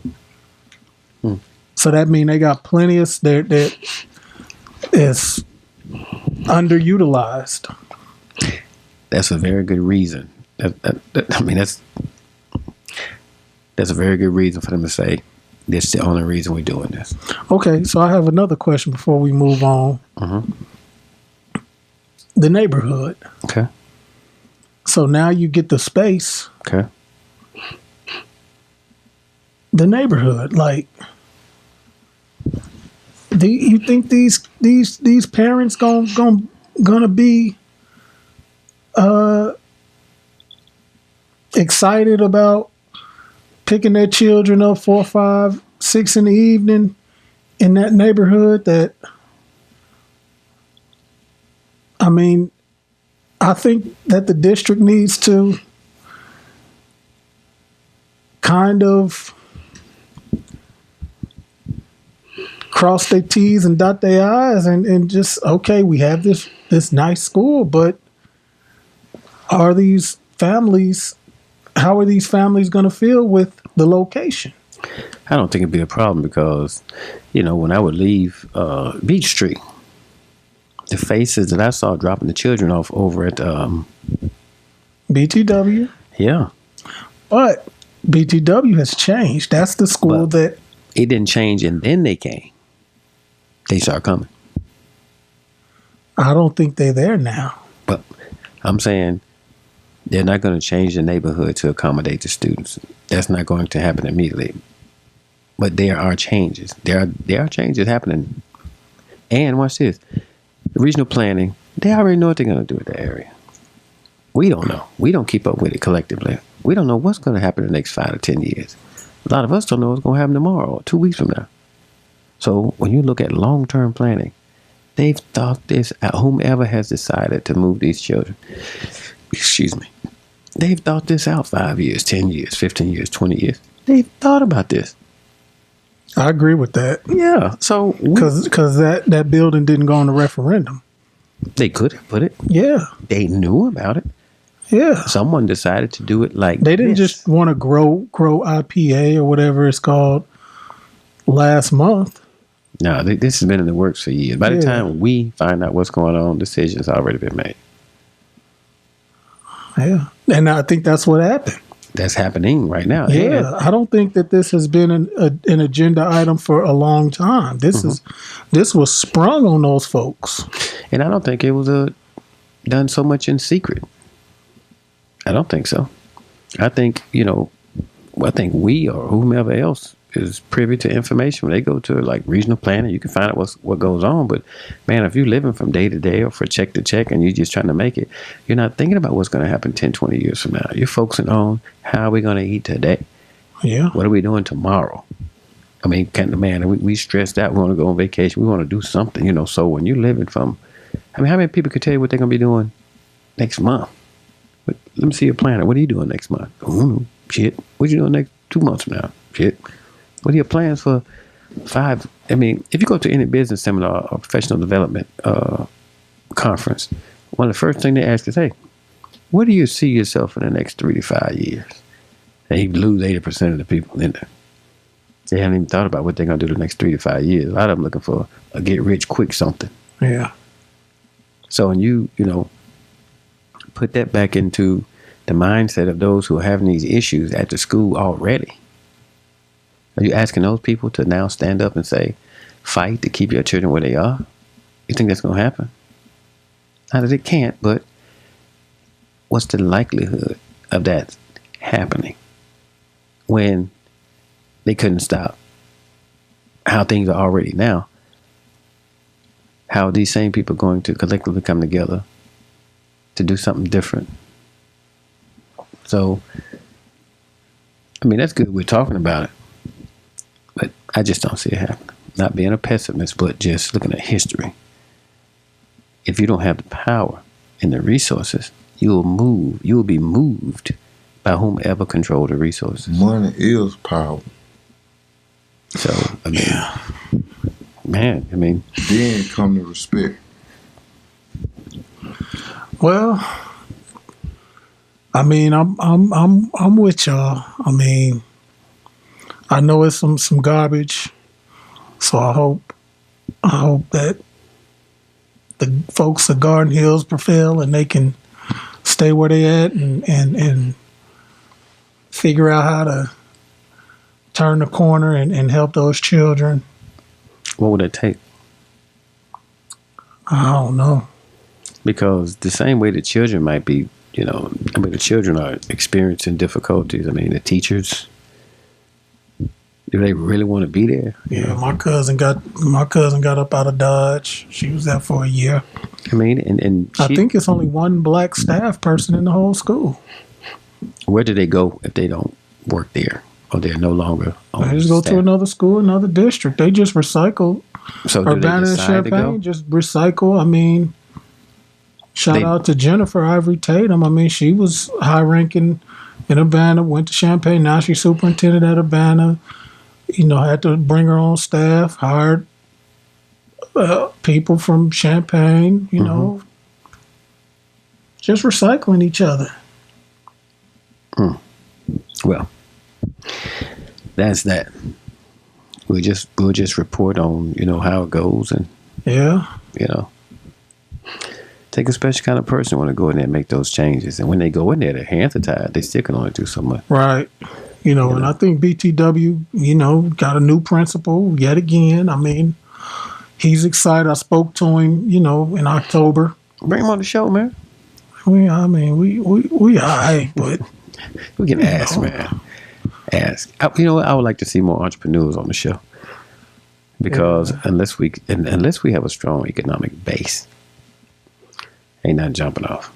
Speaker 1: So that means they got plenty of that is underutilized.
Speaker 2: That's a very good reason. I mean, that's a very good reason for them to say this is the only reason we're doing this.
Speaker 1: Okay, so I have another question before we move on. The neighborhood.
Speaker 2: Okay.
Speaker 1: So now you get the space.
Speaker 2: Okay.
Speaker 1: The neighborhood, like, you think these parents gonna be excited about picking their children up 4, 5, 6 in the evening in that neighborhood? That, I mean, I think that the district needs to kind of cross their T's and dot their I's and just, okay, we have this nice school, but how are these families going to feel with the location?
Speaker 2: I don't think it'd be a problem because, when I would leave Beach Street, the faces that I saw dropping the children off over at
Speaker 1: BTW.
Speaker 2: Yeah.
Speaker 1: But BTW has changed. That's the school that...
Speaker 2: It didn't change and then they came. They start coming.
Speaker 1: I don't think they're there now.
Speaker 2: But I'm saying they're not going to change the neighborhood to accommodate the students. That's not going to happen immediately. But there are changes. There are changes happening. And watch this. The regional planning, they already know what they're going to do with the area. We don't know. We don't keep up with it collectively. We don't know what's going to happen in the next 5 to 10 years. A lot of us don't know what's going to happen tomorrow or 2 weeks from now. So when you look at long-term planning, they've thought this out. Whomever has decided to move these children, they've thought this out 5 years, 10 years, 15 years, 20 years. They've thought about this.
Speaker 1: I agree with that.
Speaker 2: Yeah. So
Speaker 1: because that building didn't go on the referendum.
Speaker 2: They could have put it.
Speaker 1: Yeah.
Speaker 2: They knew about it.
Speaker 1: Yeah.
Speaker 2: Someone decided to do it like
Speaker 1: they didn't just want to grow IPA or whatever it's called last month.
Speaker 2: No, this has been in the works for years. By the time we find out what's going on, decisions already been made.
Speaker 1: Yeah. And I think that's what happened.
Speaker 2: That's happening right now.
Speaker 1: Yeah. And I don't think that this has been an agenda item for a long time. This was sprung on those folks.
Speaker 2: And I don't think it was done so much in secret. I don't think so. I think, I think we or whomever else is privy to information. When they go to like regional planning, you can find out what goes on. But man, if you're living from day to day or for check to check and you're just trying to make it, you're not thinking about what's going to happen 10, 20 years from now. You're focusing on how are we going to eat today?
Speaker 1: Yeah.
Speaker 2: What are we doing tomorrow? I mean, we stressed out. We want to go on vacation. We want to do something, So when you're living from, how many people could tell you what they're going to be doing next month? But let me see your planner. What are you doing next month? Oh, shit. What are you doing next 2 months from now? Shit. What are your plans for 5? I mean, if you go to any business seminar or professional development conference, one of the first things they ask is, hey, where do you see yourself in the next 3 to 5 years? And you lose 80% of the people in there. They haven't even thought about what they're going to do the next 3 to 5 years. A lot of them looking for a get rich quick something.
Speaker 1: Yeah.
Speaker 2: So when you put that back into the mindset of those who are having these issues at the school already, are you asking those people to now stand up and say, fight to keep your children where they are? You think that's going to happen? Not that it can't, but what's the likelihood of that happening when they couldn't stop how things are already now? How are these same people going to collectively come together to do something different? So, I mean, that's good we're talking about it. But I just don't see it happening. Not being a pessimist, but just looking at history. If you don't have the power and the resources, you will be moved by whomever control the resources.
Speaker 4: Money is power.
Speaker 2: So, I mean, man,
Speaker 4: then come to respect.
Speaker 1: Well, I mean, I'm with y'all. I mean, I know it's some garbage, so I hope that the folks at Garden Hills prevail and they can stay where they at and figure out how to turn the corner and help those children.
Speaker 2: What would it take?
Speaker 1: I don't know.
Speaker 2: Because the same way the children might be, the children are experiencing difficulties. I mean, the teachers, do they really want to be there?
Speaker 1: Yeah, my cousin got up out of Dodge. She was there for a year.
Speaker 2: I mean, and
Speaker 1: I think it's only one black staff person in the whole school.
Speaker 2: Where do they go if they don't work there or they're no longer on
Speaker 1: They just go to another school, another district. They just recycle.
Speaker 2: So do
Speaker 1: Urbana
Speaker 2: they
Speaker 1: and
Speaker 2: decide to go?
Speaker 1: Champaign just recycle. I mean, shout out to Jennifer Ivory Tatum. I mean, she was high ranking in Urbana, went to Champaign. Now she's superintendent at Urbana. Had to bring her own staff, hired people from Champaign, just recycling each other.
Speaker 2: Well, that's that. We'll just report on, how it goes and take a special kind of person who want to go in there and make those changes. And when they go in there, their hands are tied. They still can only do so much.
Speaker 1: Right. And I think BTW, got a new principal yet again. I mean, he's excited. I spoke to him, in October.
Speaker 2: Bring him on the show, man.
Speaker 1: We all right, but
Speaker 2: we can ask, man. Ask. I would like to see more entrepreneurs on the show because unless we have a strong economic base, ain't nothing jumping off.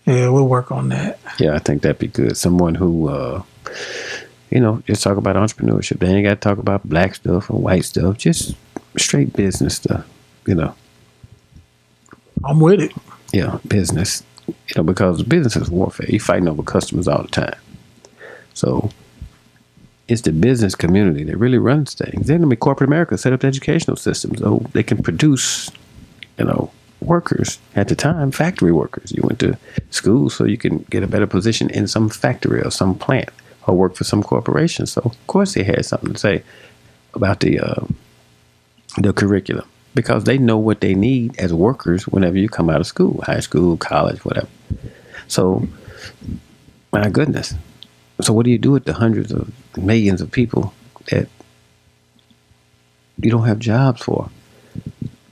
Speaker 1: Yeah, we'll work on that.
Speaker 2: Yeah, I think that'd be good. Someone who, just talk about entrepreneurship. They ain't got to talk about black stuff or white stuff. Just straight business stuff.
Speaker 1: I'm with it.
Speaker 2: Yeah, business. Because business is warfare. You're fighting over customers all the time. So it's the business community that really runs things. Then corporate America set up educational systems so they can produce, workers at the time, factory workers. You went to school so you can get a better position in some factory or some plant or work for some corporation. So of course they had something to say about the curriculum because they know what they need as workers whenever you come out of school, high school, college, whatever. So my goodness. So what do you do with the hundreds of millions of people that you don't have jobs for?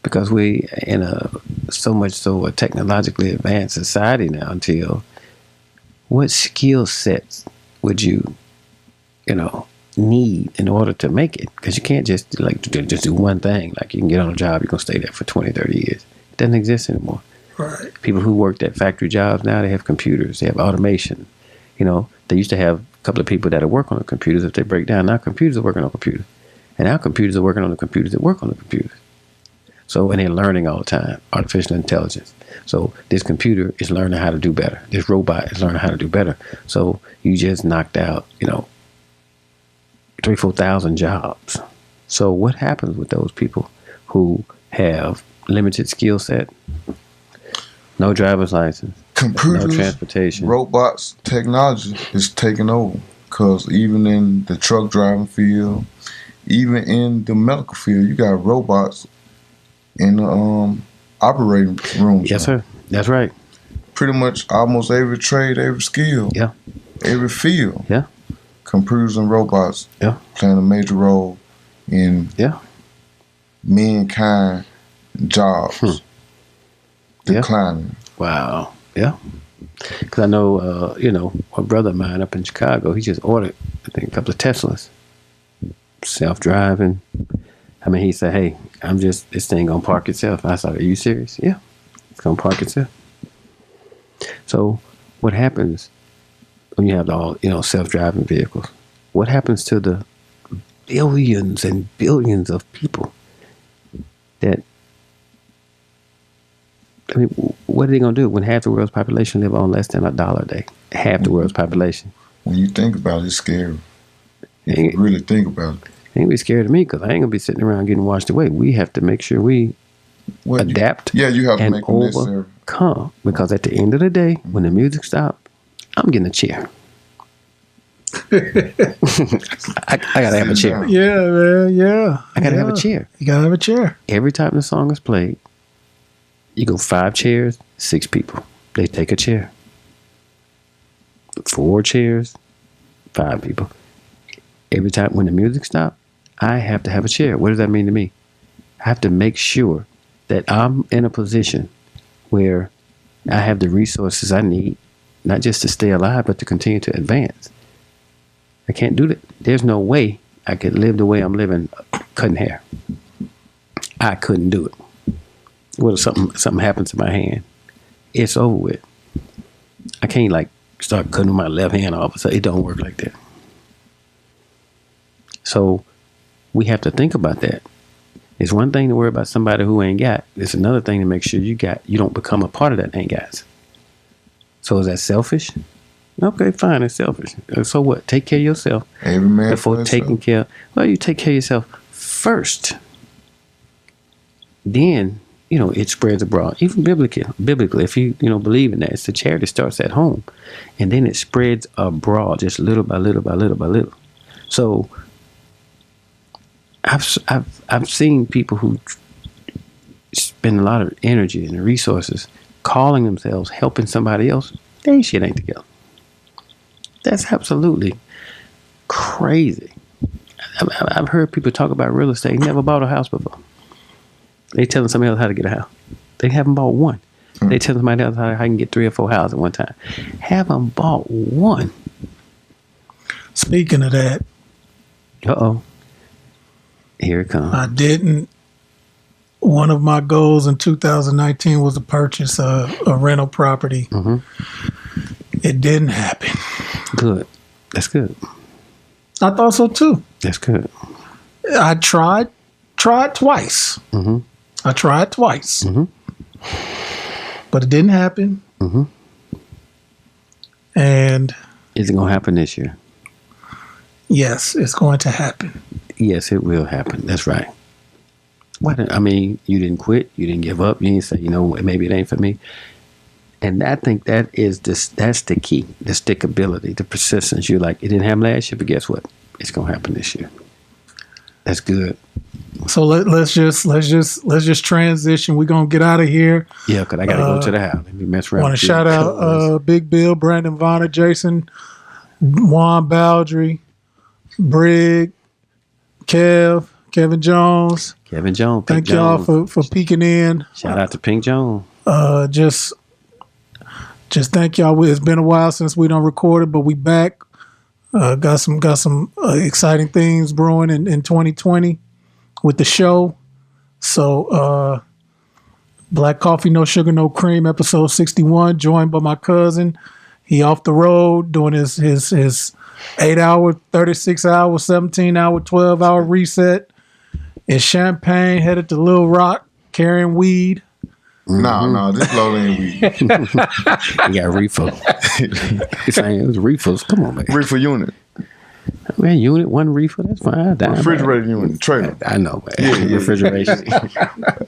Speaker 2: Because we in a technologically advanced society now. Until what skill sets would you, need in order to make it? Because you can't just do one thing. Like you can get on a job, you're gonna stay there for 20, 30 years. It doesn't exist anymore.
Speaker 1: Right.
Speaker 2: People who worked at factory jobs now they have computers, they have automation. They used to have a couple of people that work on the computers. If they break down, now computers are working on computers, and now computers are working on the computers that work on the computers. So, and they're learning all the time, artificial intelligence. So this computer is learning how to do better. This robot is learning how to do better. So you just knocked out, 3,000-4,000 jobs. So what happens with those people who have limited skill set, no driver's license,
Speaker 4: computers,
Speaker 2: no transportation,
Speaker 4: robots, technology is taking over? Because even in the truck driving field, even in the medical field, you got robots in the operating rooms.
Speaker 2: Yes, sir. That's right.
Speaker 4: Pretty much almost every trade, every skill, every field, computers and robots playing a major role in mankind jobs declining.
Speaker 2: Wow. Yeah. Because I know, a brother of mine up in Chicago, he just ordered, I think, a couple of Teslas, self-driving. I mean, he said, hey, this thing gonna park itself. I said, are you serious? Yeah, it's gonna park itself. So what happens when you have all, self-driving vehicles? What happens to the billions and billions of people that, what are they gonna do when half the world's population live on less than $1 a day? Half the world's population.
Speaker 4: When you think about it, it's scary. If you really think about it.
Speaker 2: Ain't be scared of me because I ain't gonna be sitting around getting washed away. We have to make sure we adapt.
Speaker 4: You have to
Speaker 2: and
Speaker 4: make them necessary.
Speaker 2: overcome. Because at the end of the day, when the music stops, I'm getting a chair. I gotta have a chair.
Speaker 1: Yeah, man. Yeah.
Speaker 2: I gotta have a chair.
Speaker 1: You gotta have a chair.
Speaker 2: Every time the song is played, you go 5 chairs, 6 people. They take a chair. 4 chairs, 5 people. Every time when the music stops, I have to have a chair. What does that mean to me? I have to make sure that I'm in a position where I have the resources I need, not just to stay alive, but to continue to advance. I can't do that. There's no way I could live the way I'm living cutting hair. I couldn't do it. What if something happens to my hand? It's over with. I can't like start cutting with my left hand off. So it don't work like that. So we have to think about that. It's one thing to worry about somebody who ain't got. It's another thing to make sure you don't become a part of that ain't got. So is that selfish? Okay, fine, it's selfish. So what? Take care of yourself.
Speaker 4: Every man
Speaker 2: before taking care. Well, you take care of yourself first. Then, it spreads abroad. Even biblically, if you believe in that, it's the charity starts at home, and then it spreads abroad, just little by little by little by little. So, I've seen people who spend a lot of energy and resources calling themselves helping somebody else. They shit ain't together. That's absolutely crazy. I've heard people talk about real estate, never bought a house before. They telling somebody else how to get a house. They haven't bought one. They tell somebody else how I can get 3 or 4 houses at one time. Haven't bought one.
Speaker 1: Speaking of that.
Speaker 2: Uh-oh. Here it comes.
Speaker 1: One of my goals in 2019 was to purchase a rental property.
Speaker 2: Mm-hmm.
Speaker 1: It didn't happen.
Speaker 2: Good. That's good.
Speaker 1: I thought so too.
Speaker 2: That's good.
Speaker 1: I tried twice.
Speaker 2: Mm-hmm.
Speaker 1: I tried twice.
Speaker 2: Mm-hmm.
Speaker 1: But it didn't happen.
Speaker 2: Mm-hmm.
Speaker 1: And
Speaker 2: is it going to happen this year?
Speaker 1: Yes, it's going to happen.
Speaker 2: Yes, it will happen. That's right. You didn't quit. You didn't give up. You didn't say, maybe it ain't for me. And I think that's the key, the stickability, the persistence. You're like, it didn't happen last year, but guess what? It's going to happen this year. That's good.
Speaker 1: So let's just transition. We're going to get out of here.
Speaker 2: Yeah, because I got to go to the house. Let me mess around.
Speaker 1: I want to shout out Big Bill, Brandon Vonner, Jason, Juan Baldry, Brig, Kevin Jones. Thank y'all for peeking in.
Speaker 2: Shout out to Pink Jones.
Speaker 1: Just thank y'all. It's been a while since we done recorded, but we back. Got some exciting things brewing in 2020 with the show. So Black Coffee, No Sugar, No Cream, episode 61, joined by my cousin. He off the road doing his 8-hour, 36-hour, 17-hour, 12-hour reset in Champaign, headed to Little Rock, carrying weed.
Speaker 4: No, this load ain't weed.
Speaker 2: You got refill. He's saying it was refills. Come on, man.
Speaker 4: Reefer unit.
Speaker 2: Man, unit, 1 refill, that's fine.
Speaker 4: Refrigerator unit, trailer.
Speaker 2: I know, man. Yeah. Refrigeration.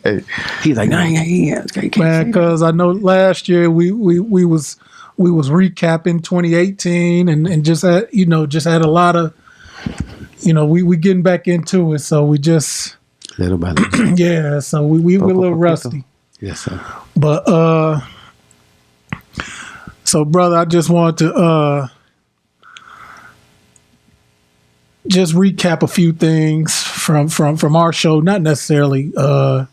Speaker 4: Hey.
Speaker 2: He's like,
Speaker 1: man, because I know last year we was recapping 2018 and just had a lot of, we getting back into it. So we just
Speaker 2: little by little.
Speaker 1: Yeah, so we were a little rusty.
Speaker 2: Yes, sir.
Speaker 1: But so brother, I just wanted to just recap a few things from our show, not necessarily the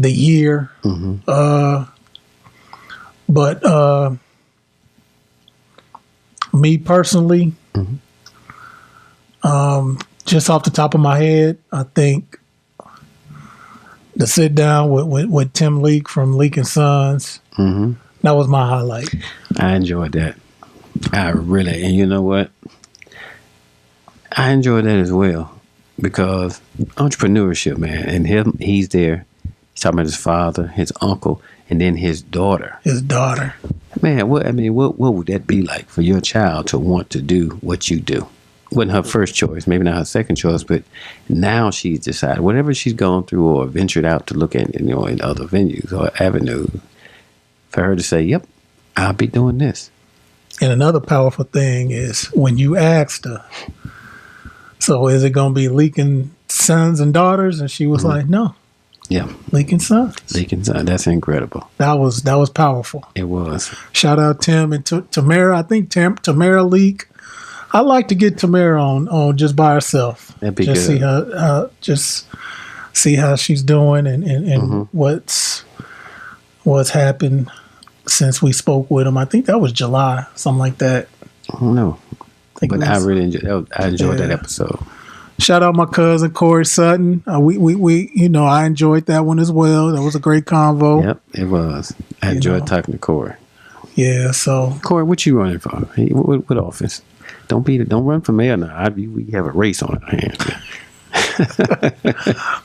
Speaker 1: year.
Speaker 2: Mm-hmm.
Speaker 1: But me personally, just off the top of my head, I think the sit down with Tim Leak from Leak and Sons, that was my highlight.
Speaker 2: I enjoyed that. And you know what? I enjoyed that as well because entrepreneurship, man, and he's there. He's talking about his father, his uncle, and then his daughter. Man, what would that be like for your child to want to do what you do? Wasn't her first choice, maybe not her second choice, but now she's decided whatever she's gone through or ventured out to look at, in other venues or avenues, for her to say, "Yep, I'll be doing this."
Speaker 1: And another powerful thing is when you asked her, so is it going to be leaking sons and daughters? And she was like, no.
Speaker 2: Yeah.
Speaker 1: Leaking sons.
Speaker 2: Leaking sons. That's incredible.
Speaker 1: That was powerful.
Speaker 2: It was.
Speaker 1: Shout out Tim and Tamara. I think Tamara leak. I like to get Tamara on just by herself.
Speaker 2: That'd be
Speaker 1: just
Speaker 2: good.
Speaker 1: See how she's doing and what's happened since we spoke with him. I think that was July, something like that.
Speaker 2: I don't know. But I really enjoyed that episode.
Speaker 1: Shout out my cousin Corey Sutton. We I enjoyed that one as well. That was a great convo.
Speaker 2: Yep, it was. I enjoyed talking to Corey.
Speaker 1: Yeah, so
Speaker 2: Corey, what you running for? What office? Don't run for mayor now. We have a race on our hands.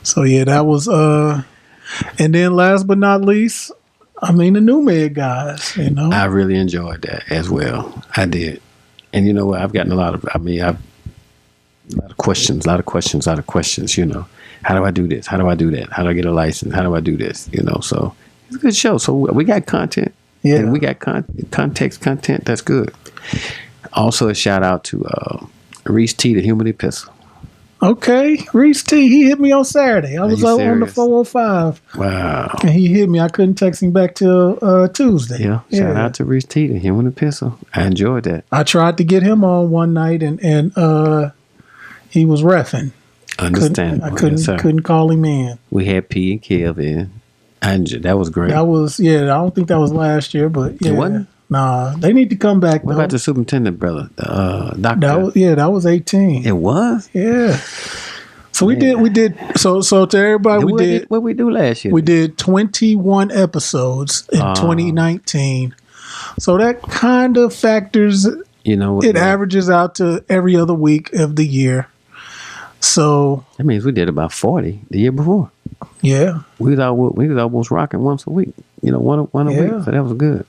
Speaker 1: So yeah, that was and then last but not least, the new med guys,
Speaker 2: I really enjoyed that as well. I did. And you know what? I've gotten a lot of questions, How do I do this? How do I do that? How do I get a license? How do I do this? So it's a good show. So we got content.
Speaker 1: Yeah.
Speaker 2: And we got content that's good. Also a shout out to Reese T, the Human Epistle.
Speaker 1: Okay, Reese T, he hit me on Saturday. I was out on the 405.
Speaker 2: Wow.
Speaker 1: And he hit me. I couldn't text him back till Tuesday.
Speaker 2: Yeah. Shout out to Reese T, the Human Epistle. I enjoyed that.
Speaker 1: I tried to get him on one night and he was reffing.
Speaker 2: Understandable.
Speaker 1: I couldn't call him in.
Speaker 2: We had P and Kev in. That was great.
Speaker 1: I don't think that was last year, but yeah.
Speaker 2: It wasn't?
Speaker 1: Nah, they need to come back.
Speaker 2: What about the superintendent brother, the doctor?
Speaker 1: That was 18.
Speaker 2: It was?
Speaker 1: Yeah. So we did. So to everybody,
Speaker 2: what we do last year?
Speaker 1: We did 21 episodes in 2019. So that kind of factors. It averages out to every other week of the year. So
Speaker 2: that means we did about 40 the year before.
Speaker 1: Yeah,
Speaker 2: we was almost rocking once a week. One a week. So that was good.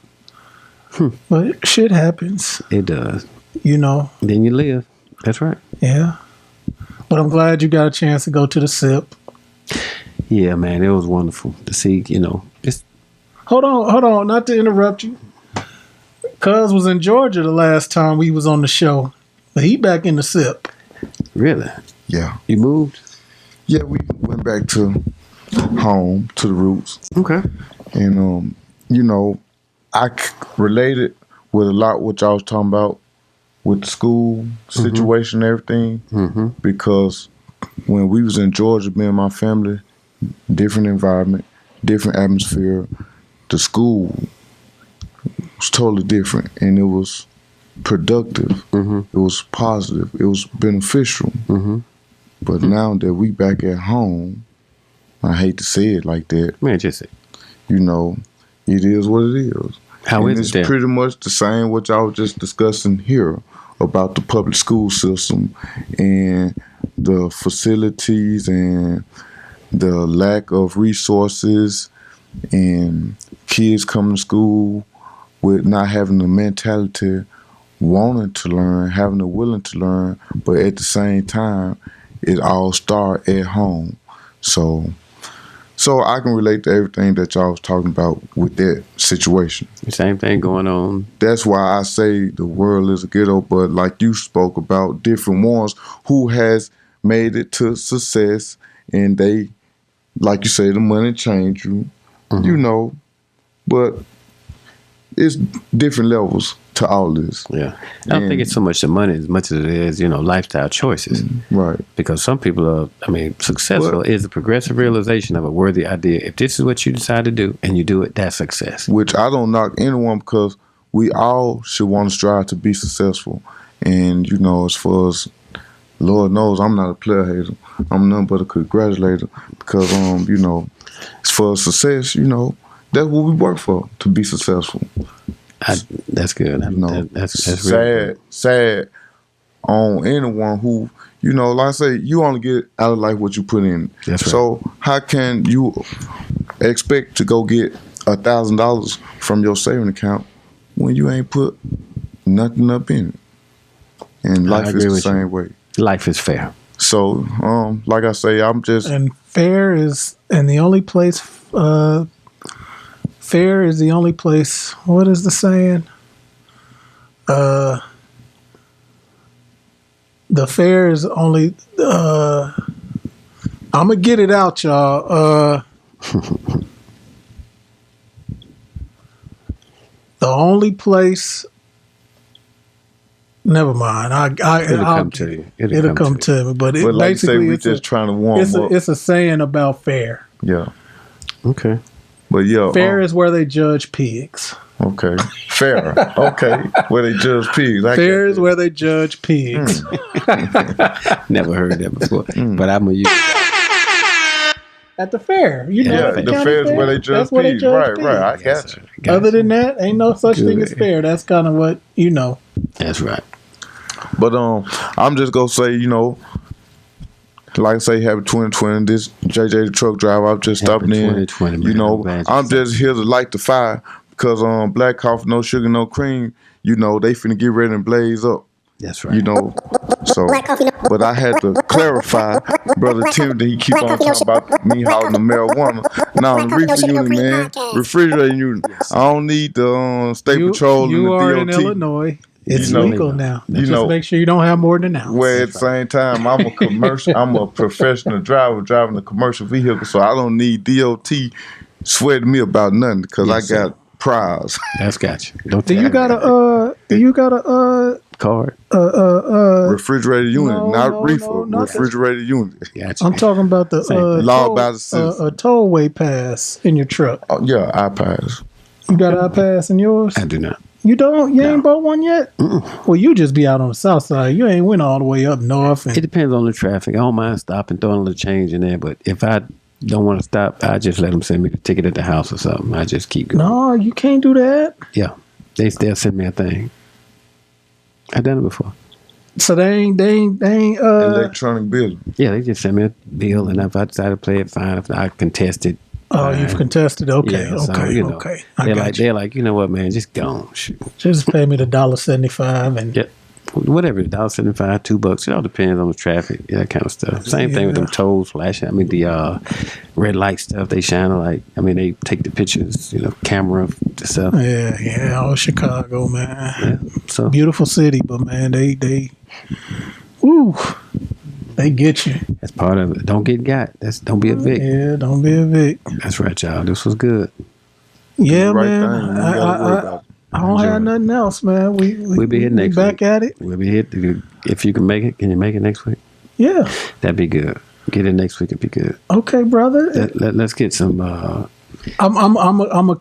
Speaker 1: But shit happens.
Speaker 2: It does.
Speaker 1: Then
Speaker 2: you live. That's right.
Speaker 1: Yeah. But I'm glad you got a chance to go to the SIP.
Speaker 2: Yeah, man, it was wonderful to see.
Speaker 1: Hold on, not to interrupt you. Cuz was in Georgia the last time we was on the show, but he back in the SIP.
Speaker 2: Really?
Speaker 4: Yeah.
Speaker 2: You moved?
Speaker 4: Yeah, we went back to home, to the roots.
Speaker 2: Okay.
Speaker 4: And I related with a lot what y'all was talking about with the school situation and everything, because when we was in Georgia, me and my family, different environment, different atmosphere, the school was totally different, and it was productive. It was positive. It was beneficial. But now that we back at home, I hate to say it like that.
Speaker 2: Man, just say.
Speaker 4: It is what it is.
Speaker 2: How is it there?
Speaker 4: It's pretty much the same what y'all was just discussing here about the public school system and the facilities and the lack of resources and kids coming to school with not having the mentality, wanting to learn, having the willing to learn, but at the same time, it all starts at home. So I can relate to everything that y'all was talking about with that situation.
Speaker 2: The same thing going on.
Speaker 4: That's why I say the world is a ghetto, but like you spoke about, different ones who has made it to success, and they, like you say, the money changed you, but it's different levels to all this.
Speaker 2: Yeah. I don't think it's so much the money as much as it is, lifestyle choices.
Speaker 4: Right.
Speaker 2: Because some people are, successful is a progressive realization of a worthy idea. If this is what you decide to do and you do it, that's success.
Speaker 4: Which I don't knock anyone, because we all should want to strive to be successful. And, as far as, Lord knows, I'm not a player hater. I'm nothing but a congratulator, because, as far as success, that's what we work for, to be successful.
Speaker 2: That's good. That's
Speaker 4: really sad on anyone who, like I say, you only get out of life what you put in.
Speaker 2: That's right.
Speaker 4: So how can you expect to go get $1,000 from your saving account when you ain't put nothing up in it? And life is the same way.
Speaker 2: Life is fair.
Speaker 4: So, like I say,
Speaker 1: and fair is, and the only place. Fair is the only place. What is the saying? The fair is only. I'm gonna get it out, y'all. The only place. Never mind.
Speaker 2: It'll come to you.
Speaker 1: It'll come to me. But
Speaker 4: But like you say,
Speaker 1: basically,
Speaker 4: we
Speaker 1: it's
Speaker 4: just trying to warm up.
Speaker 1: it's a saying about fair.
Speaker 4: Yeah.
Speaker 2: Okay.
Speaker 4: But yeah.
Speaker 1: Fair is where they judge pigs.
Speaker 4: Okay. Fair. Okay. Where they judge pigs.
Speaker 1: Fair is where they judge pigs.
Speaker 2: Never heard that before. But I'm going to use it.
Speaker 1: At the fair, you know.
Speaker 4: Yeah,
Speaker 1: the
Speaker 4: the
Speaker 1: county
Speaker 4: fair is where they judge pigs. Right. I got you.
Speaker 1: Other than that, ain't no such thing as fair. That's kind of what you know.
Speaker 2: That's right.
Speaker 4: But I'm just gonna say, like I say, happy 2020. This JJ the truck driver. I'm just stopping in.
Speaker 2: 2020, man.
Speaker 4: I'm just here to light the fire because black coffee, no sugar, no cream. They finna get ready and blaze up.
Speaker 2: That's right.
Speaker 4: So, but I had to clarify, Brother Timothy, he keep on talking about me hauling the marijuana. Now, the reefer unit, man, refrigerator unit. I don't need the state patrol and the DOT.
Speaker 1: You are in Illinois. It's legal now. Just make sure you don't have more than an ounce.
Speaker 4: Where at the same time, I'm a professional driver driving a commercial vehicle, so I don't need DOT sweating me about nothing because I got prize.
Speaker 2: That's got you.
Speaker 1: Do you got a
Speaker 2: card?
Speaker 4: Refrigerator unit, not reefer. Refrigerator unit.
Speaker 2: Gotcha.
Speaker 1: I'm talking about the
Speaker 4: law about the
Speaker 1: a tollway pass in your truck.
Speaker 4: Oh, yeah, I pass.
Speaker 1: You got an iPass in yours?
Speaker 2: I do not.
Speaker 1: You don't? You ain't bought one yet? Well, you just be out on the south side. You ain't went all the way up north.
Speaker 2: It depends on the traffic. I don't mind stopping, throwing a little change in there, but if I don't want to stop, I just let them send me the ticket at the house or something. I just keep going.
Speaker 1: No, you can't do that.
Speaker 2: Yeah, they'll send me a thing. I've done it before.
Speaker 1: So they ain't
Speaker 4: electronic bill.
Speaker 2: Yeah, they just send me a bill, and if I decide to play it, fine. If I contest it.
Speaker 1: Oh, you've contested. Okay,
Speaker 2: yeah, so,
Speaker 1: okay.
Speaker 2: They're like, you know what, man, just go on. Shoot.
Speaker 1: Just pay me the $1.75 and
Speaker 2: whatever, $1.75, $2. It all depends on the traffic, that kind of stuff. Same thing with them tolls flashing. I mean, the red light stuff, they shine a light. I mean, they take the pictures, camera stuff.
Speaker 1: Yeah. Oh, Chicago, man.
Speaker 2: Yeah, so
Speaker 1: beautiful city, but man, they get you.
Speaker 2: That's part of it. Don't get got. Don't be a Vic.
Speaker 1: Yeah, don't be a Vic.
Speaker 2: That's right, y'all. This was good.
Speaker 1: Yeah, man. I don't have nothing else, man. We'll
Speaker 2: be here next
Speaker 1: week. Back at it.
Speaker 2: We'll be here. If you can make it, can you make it next week?
Speaker 1: Yeah.
Speaker 2: That'd be good. Get it next week. It'd be good.
Speaker 1: Okay, brother.
Speaker 2: Let's get some.
Speaker 1: I'm gonna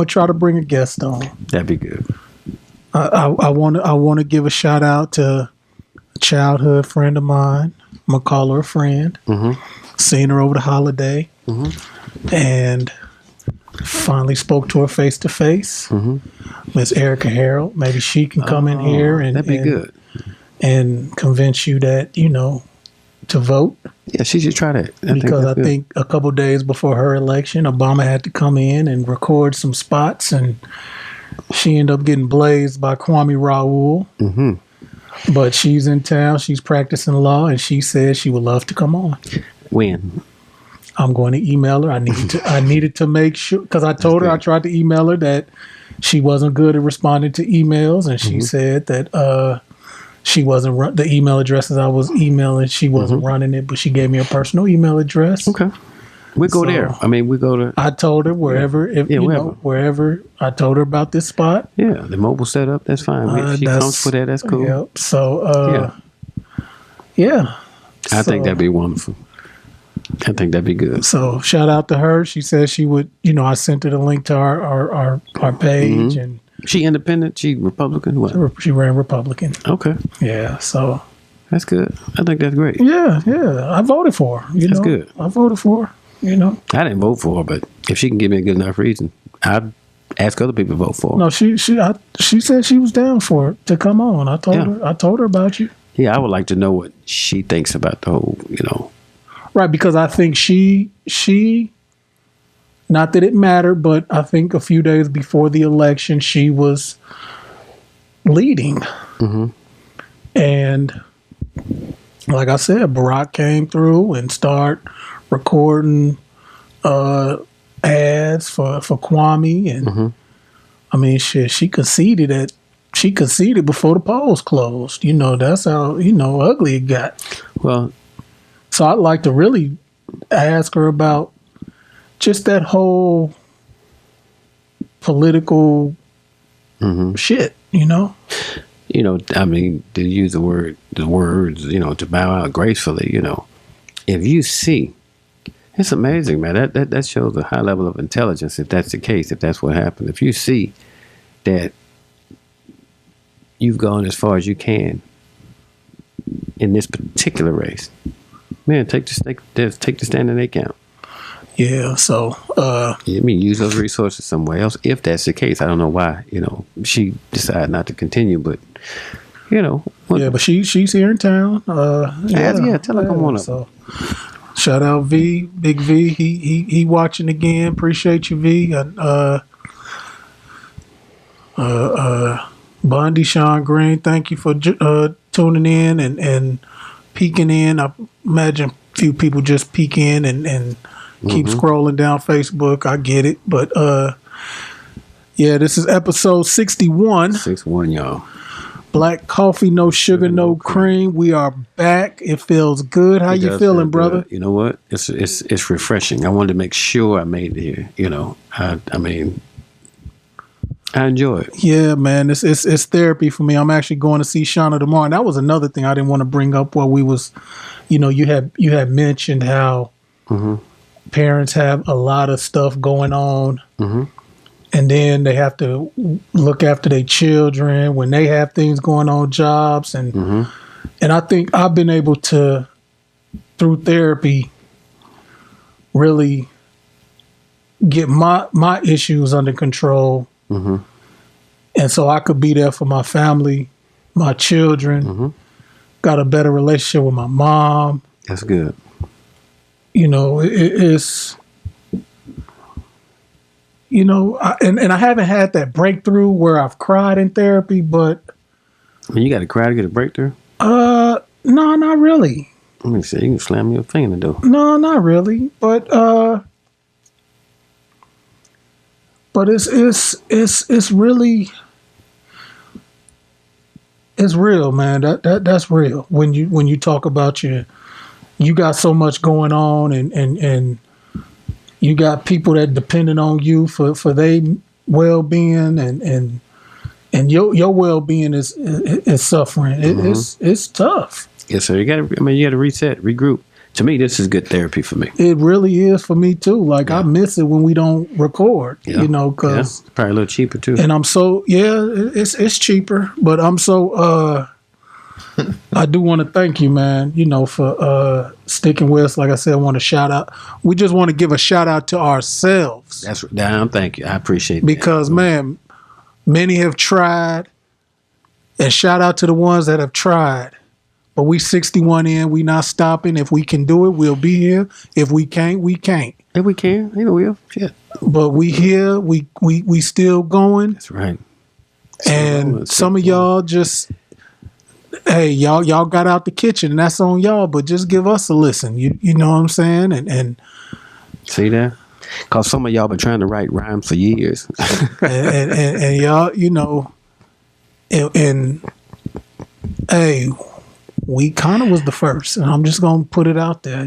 Speaker 1: try to bring a guest on.
Speaker 2: That'd be good.
Speaker 1: I want to give a shout out to a childhood friend of mine. I'm gonna call her a friend. Mm-hmm. Seen her over the holiday, and finally spoke to her face to face. Miss Erica Harrell. Maybe she can come in here and
Speaker 2: that'd be good
Speaker 1: and convince you that to vote.
Speaker 2: Yeah, she should try that.
Speaker 1: I think a couple days before her election, Obama had to come in and record some spots, and she ended up getting blazed by Kwame Raoul. But she's in town. She's practicing law, and she said she would love to come on.
Speaker 2: When?
Speaker 1: I'm going to email her. I needed to make sure, because I told her I tried to email her that she wasn't good at responding to emails, and she said that she wasn't the email addresses I was emailing. She wasn't running it, but she gave me a personal email address.
Speaker 2: Okay, we go there. I mean, we go to.
Speaker 1: I told her wherever I told her about this spot.
Speaker 2: Yeah, the mobile setup. That's fine. If she comes for that, that's cool.
Speaker 1: Yeah. So, yeah.
Speaker 2: I think that'd be wonderful. I think that'd be good.
Speaker 1: So shout out to her. She said she would. I sent her the link to our page, and
Speaker 2: she independent. She Republican. What?
Speaker 1: She ran Republican.
Speaker 2: Okay.
Speaker 1: Yeah. So
Speaker 2: that's good. I think that's great.
Speaker 1: Yeah. I voted for her.
Speaker 2: That's good.
Speaker 1: I voted for her.
Speaker 2: I didn't vote for her, but if she can give me a good enough reason, I'd ask other people to vote for her.
Speaker 1: No, she said she was down for it to come on. I told her about you.
Speaker 2: Yeah, I would like to know what she thinks about the whole.
Speaker 1: Right, because I think she not that it mattered, but I think a few days before the election, she was leading. And like I said, Barack came through and started recording ads for Kwame. And I mean, she conceded she conceded before the polls closed. You know, that's how, ugly it got.
Speaker 2: Well,
Speaker 1: so I'd like to really ask her about just that whole political shit,
Speaker 2: I mean, to use the words, to bow out gracefully, if you see, it's amazing, man. That shows a high level of intelligence, if that's the case, if that's what happened. If you see that you've gone as far as you can in this particular race, man, take the stand and account.
Speaker 1: Yeah, so
Speaker 2: use those resources somewhere else if that's the case. I don't know why, she decided not to continue, but
Speaker 1: but she's here in town. Tell her
Speaker 2: come on up.
Speaker 1: So shout out V, Big V. He watching again. Appreciate you, V. Bondi Sean Green, thank you for tuning in and peeking in. I imagine a few people just peek in and keep scrolling down Facebook. I get it. But this is episode 61.
Speaker 2: 61, y'all.
Speaker 1: Black coffee, no sugar, no cream. We are back. It feels good. How you feeling, brother?
Speaker 2: You know what? It's refreshing. I wanted to make sure I made it here. I mean, I enjoy it.
Speaker 1: Yeah, man. It's therapy for me. I'm actually going to see Shauna tomorrow. And that was another thing I didn't want to bring up while we was, you had mentioned how parents have a lot of stuff going on. And then they have to look after their children when they have things going on, jobs. And I think I've been able to, through therapy, really get my issues under control. And so I could be there for my family, my children, got a better relationship with my mom.
Speaker 2: That's good.
Speaker 1: It's... and I haven't had that breakthrough where I've cried in therapy, but...
Speaker 2: I mean, you got to cry to get a breakthrough?
Speaker 1: No, not really.
Speaker 2: Let me see. You can slam your finger in the door.
Speaker 1: No, not really. But it's really... It's real, man. That's real. When you talk about you got so much going on and you got people that depending on you for their well-being and your well-being is suffering. It's tough.
Speaker 2: Yes, sir. You got to reset, regroup. To me, this is good therapy for me.
Speaker 1: It really is for me too. Like I miss it when we don't record, because
Speaker 2: probably a little cheaper too.
Speaker 1: And I'm so it's cheaper, but I'm so I do want to thank you, man, for sticking with us. Like I said, I want to shout out. We just want to give a shout out to ourselves.
Speaker 2: That's down. Thank you. I appreciate that.
Speaker 1: Because, man, many have tried, and shout out to the ones that have tried. But we 61 in. We not stopping. If we can do it, we'll be here. If we can't, we can't.
Speaker 2: If we can, we'll. Shit.
Speaker 1: But we here. We still going.
Speaker 2: That's right.
Speaker 1: And some of y'all just... Hey, y'all got out the kitchen, and that's on y'all. But just give us a listen. You know what I'm saying? And
Speaker 2: see that? Because some of y'all been trying to write rhymes for years.
Speaker 1: and y'all, and hey, we kind of was the first, and I'm just gonna put it out there.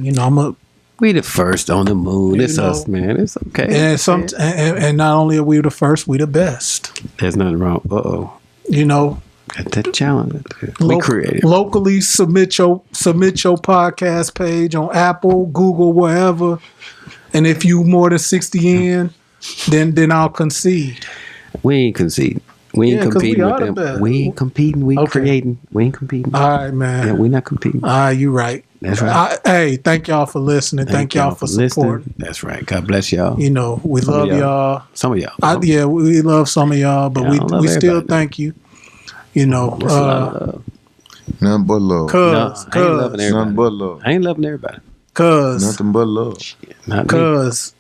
Speaker 2: We the first on the moon. It's us, man. It's okay.
Speaker 1: And not only are we the first, we the best.
Speaker 2: There's nothing wrong. Got that challenge. We creative.
Speaker 1: Locally submit your podcast page on Apple, Google, wherever. And if you more than 60 in, then I'll concede.
Speaker 2: We ain't conceding. We ain't competing with them. We ain't competing. We creating. We ain't competing.
Speaker 1: All right, man.
Speaker 2: Yeah, we not competing.
Speaker 1: All right, you right.
Speaker 2: That's right.
Speaker 1: Hey, thank y'all for listening. Thank y'all for supporting.
Speaker 2: That's right. God bless y'all.
Speaker 1: We love y'all.
Speaker 2: Some of y'all.
Speaker 1: We love some of y'all, but we still thank you.
Speaker 4: Nothing but love.
Speaker 1: Cause
Speaker 2: I ain't loving everybody.
Speaker 4: Nothing but love.
Speaker 2: I ain't loving everybody.
Speaker 4: Nothing but love.
Speaker 1: Cause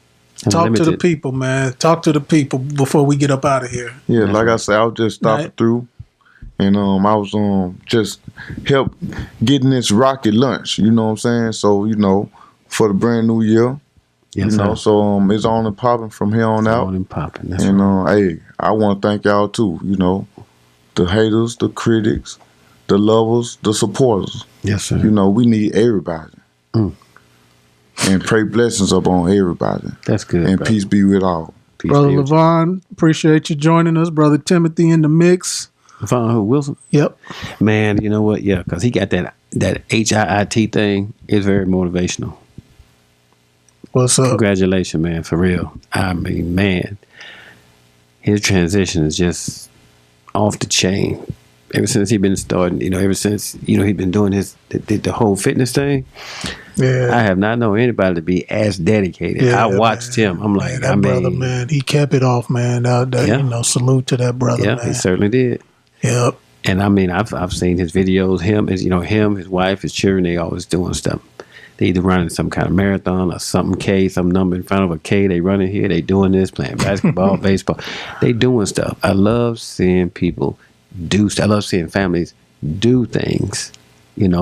Speaker 1: talk to the people, man. Talk to the people before we get up out of here.
Speaker 4: Yeah, like I said, I was just stopping through, and I was just help getting this rocket lunch. You know what I'm saying? So for the brand new year.
Speaker 2: Yes,
Speaker 4: so it's on and popping from here on out.
Speaker 2: On and popping.
Speaker 4: Hey, I want to thank y'all too. the haters, the critics, the lovers, the supporters.
Speaker 2: Yes, sir.
Speaker 4: You know, we need everybody. And pray blessings upon everybody.
Speaker 2: That's good.
Speaker 4: And
Speaker 2: bro.
Speaker 4: peace be with all.
Speaker 2: Peace
Speaker 1: Brother
Speaker 2: be with you.
Speaker 1: Levon, appreciate you joining us. Brother Timothy in the mix.
Speaker 2: Levon who, Wilson?
Speaker 1: Yep.
Speaker 2: Man, you know what? Yeah, because he got that HIIT thing. It's very motivational.
Speaker 1: What's up?
Speaker 2: Congratulations, man, for real. I mean, man, his transition is just off the chain. Ever since he been starting, ever since, he been doing the whole fitness thing,
Speaker 1: Yeah.
Speaker 2: I have not known anybody to be as dedicated.
Speaker 1: Yeah,
Speaker 2: I watched him. I'm like,
Speaker 1: that brother, man, he kept it off, man.
Speaker 2: Yeah.
Speaker 1: Salute to that brother,
Speaker 2: yeah,
Speaker 1: man.
Speaker 2: he certainly did.
Speaker 1: Yep.
Speaker 2: And I mean, I've seen his videos. Him, his wife, his children. They always doing stuff. They either running some kind of marathon or something K, some number in front of a K. They running here. They doing this, playing basketball, baseball. They doing stuff. I love seeing people do stuff. I love seeing families do things.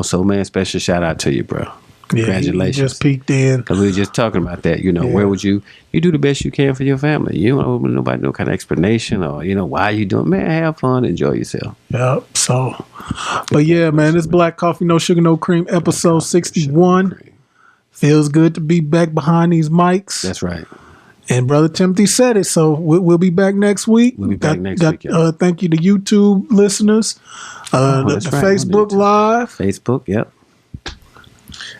Speaker 2: So man, special shout out to you, bro. Congratulations.
Speaker 1: Yeah, he just peeked in.
Speaker 2: Because we were just talking about that. Where would you do the best you can for your family? You don't owe nobody no kind of explanation or, why you doing. Man, have fun, enjoy yourself.
Speaker 1: Yep. So, but yeah, man, this Black Coffee, No Sugar, No Cream, episode 61. Feels good to be back behind these mics.
Speaker 2: That's right.
Speaker 1: And Brother Timothy said it, so we'll be back next week.
Speaker 2: We'll be back next week, y'all.
Speaker 1: Thank you to YouTube listeners, the Facebook Live.
Speaker 2: Facebook, yep.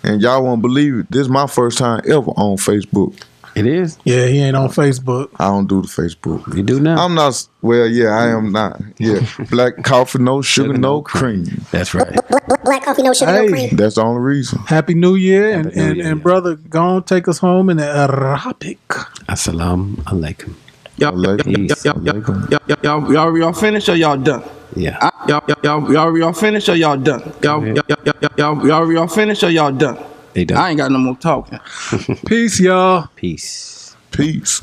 Speaker 4: And y'all won't believe it. This is my first time ever on Facebook.
Speaker 2: It is?
Speaker 1: Yeah, he ain't on Facebook.
Speaker 4: I don't do the Facebook.
Speaker 2: You do now?
Speaker 4: I'm not. Well, yeah, I am not. Yeah, Black Coffee, No Sugar, No Cream.
Speaker 2: That's right.
Speaker 3: Black coffee, no sugar, no cream.
Speaker 4: That's the only reason.
Speaker 1: Happy New Year.
Speaker 2: Happy New Year,
Speaker 1: And brother, go on, take us home in the Arabic.
Speaker 2: Assalamu alaikum.
Speaker 5: Y'all finished or y'all done?
Speaker 2: Yeah.
Speaker 5: Y'all finished or y'all done? Y'all finished or y'all done?
Speaker 2: They done.
Speaker 5: I ain't got no more talking.
Speaker 1: Peace, y'all.
Speaker 2: Peace.
Speaker 4: Peace.